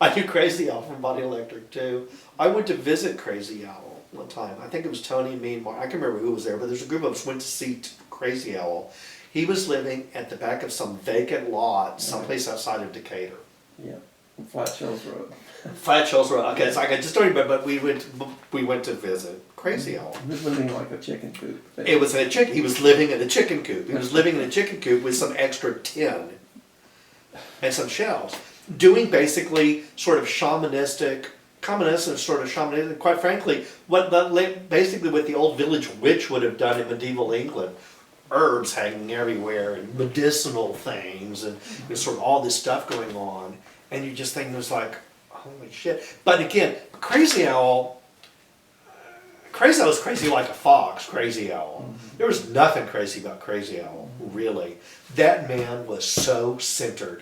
I knew Crazy Owl from Body Electric too. I went to visit Crazy Owl one time. I think it was Tony, me, and Mark. I can't remember who was there, but there's a group of us went to see Crazy Owl. He was living at the back of some vacant lot, someplace outside of Decatur. Yeah. Flat Shells Road. Flat Shells Road. Okay, so I just don't remember, but we went to visit Crazy Owl. He was living like a chicken coop. It was in a chicken. He was living in a chicken coop. He was living in a chicken coop with some extra tin and some shells, doing basically sort of shamanistic, quite frankly, basically what the old village witch would have done in medieval England. Herbs hanging everywhere and medicinal things and sort of all this stuff going on. And you just think it was like, holy shit. But again, Crazy Owl is crazy like a fox, Crazy Owl. There was nothing crazy about Crazy Owl, really. That man was so centered,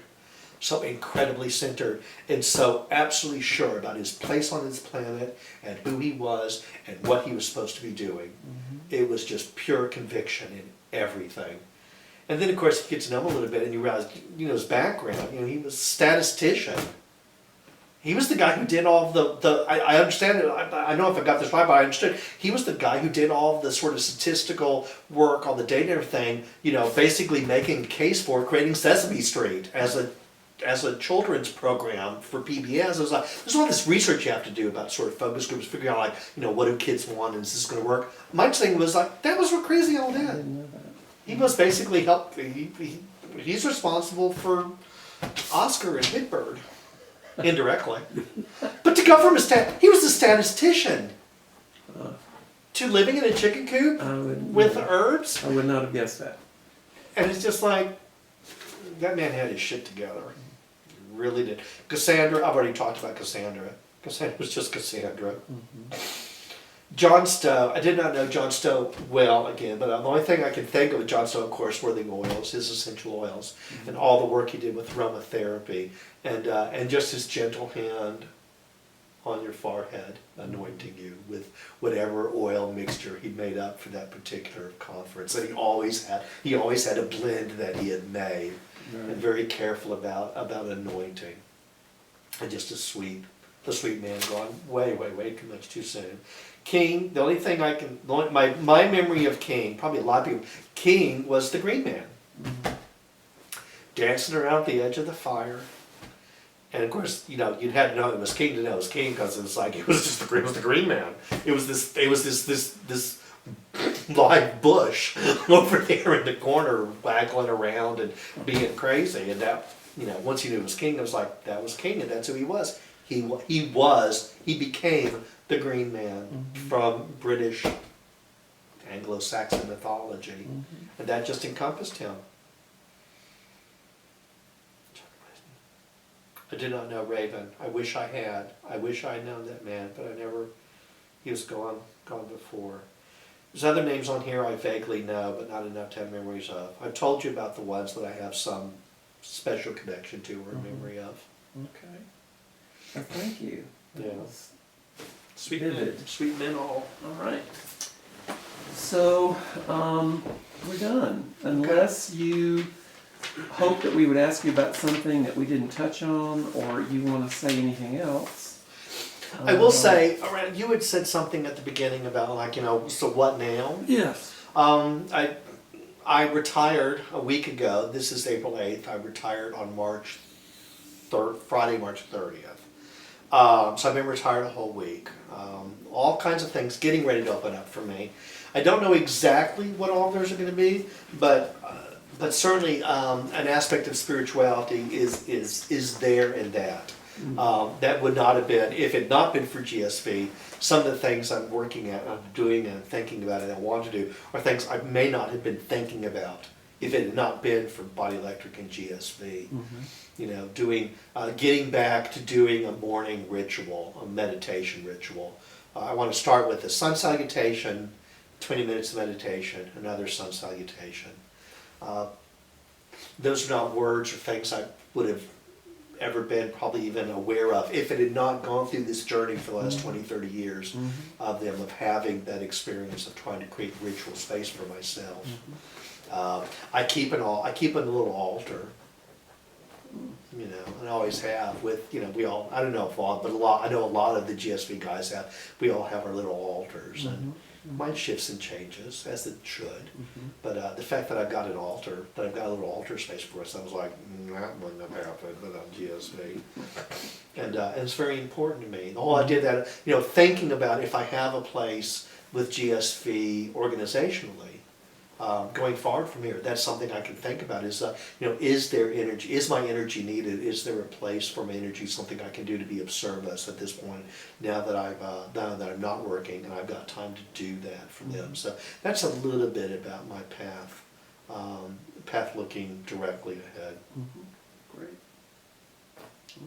so incredibly centered, and so absolutely sure about his place on this planet and who he was and what he was supposed to be doing. It was just pure conviction in everything. And then, of course, you get to know him a little bit, and you realize, his background. He was a statistician. He was the guy who did all I understand it. I know if I got this right, but I understood. He was the guy who did all the sort of statistical work on the data and everything. Basically making a case for creating Sesame Street as a children's program for PBS. It was like, there's all this research you have to do about sort of focus groups, figuring out what do kids want, and is this going to work? My thing was like, that was what Crazy Owl did. He was basically he's responsible for Oscar and Big Bird, indirectly. But to go from he was a statistician to living in a chicken coop with herbs. I would not have guessed that. And it's just like, that man had his shit together. He really did. Cassandra, I've already talked about Cassandra. Cassandra was just Cassandra. John Stowe, I did not know John Stowe well, again, but the only thing I can think of John Stowe, of course, were the oils, his essential oils, and all the work he did with aromatherapy, and just his gentle hand on your forehead, anointing you with whatever oil mixture he made up for that particular conference. And he always had a blend that he had made, and very careful about anointing. And just a sweet man gone way too much too soon. King, the only thing my memory of King, probably a lot of people, King was the Green Man. Dancing around the edge of the fire. And of course, you'd had to know it was King to know it was King, because it was like, it was the Green Man. It was this live bush over there in the corner, waggling around and being crazy. And that, once you knew it was King, it was like, that was King, and that's who he was. He became the Green Man from British Anglo-Saxon mythology, and that just encompassed him. I did not know Raven. I wish I had. I wish I had known that man, but I never. He was gone before. There's other names on here I vaguely know, but not enough to have memories of. I've told you about the ones that I have some special connection to or memory of. Okay. Well, thank you. Yeah. That was Sweet vivid. men, sweet men all. All right. So, we're done. Unless you hope that we would ask you about something that we didn't touch on, or you want to say anything else. I will say, you had said something at the beginning about so what now? Yes. I retired a week ago. This is April 8th. I retired on March Friday, March 30th. So I've been retired a whole week. All kinds of things getting ready to open up for me. I don't know exactly what altars are going to be, but certainly an aspect of spirituality is there in that. That would not have been, if it had not been for GSV, some of the things I'm working at, I'm doing and thinking about and I want to do are things I may not have been thinking about if it had not been for Body Electric and GSV. You know, getting back to doing a morning ritual, a meditation ritual. I want to start with a sun salutation, 20 minutes of meditation, another sun salutation. Those are not words or things I would have ever been probably even aware of if it had not gone through this journey for the last 20, 30 years of having that experience of trying to create ritual space for myself. I keep a little altar, you know, and I always have with, you know, we all, I don't know if all, but I know a lot of the GSV guys have, we all have our little altars, and mine shifts and changes, as it should, but the fact that I've got an altar, that I've got a little altar space for us, I was like, that wouldn't have happened without GSV. And it's very important to me. The whole idea that, you know, thinking about if I have a place with GSV organizationally, going forward from here, that's something I can think about is, you know, is there energy, is my energy needed, is there a place for my energy, something I can do to be of service at this point, now that I'm not working and I've got time to do that for them. So that's a little bit about my path looking directly ahead. Great.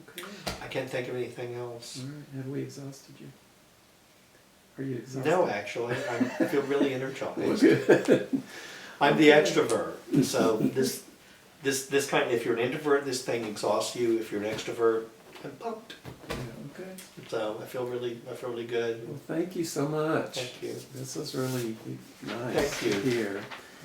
Okay. I can't think of anything else. All right. Have we exhausted you? Are you exhausted? No, actually, I feel really energized. Well, good. I'm the extrovert, so this kind. If you're an introvert, this thing exhausts you. If you're an extrovert, I'm pumped. Yeah, okay. So I feel really good. Well, thank you so much. Thank you. This was really nice Thank you. to hear.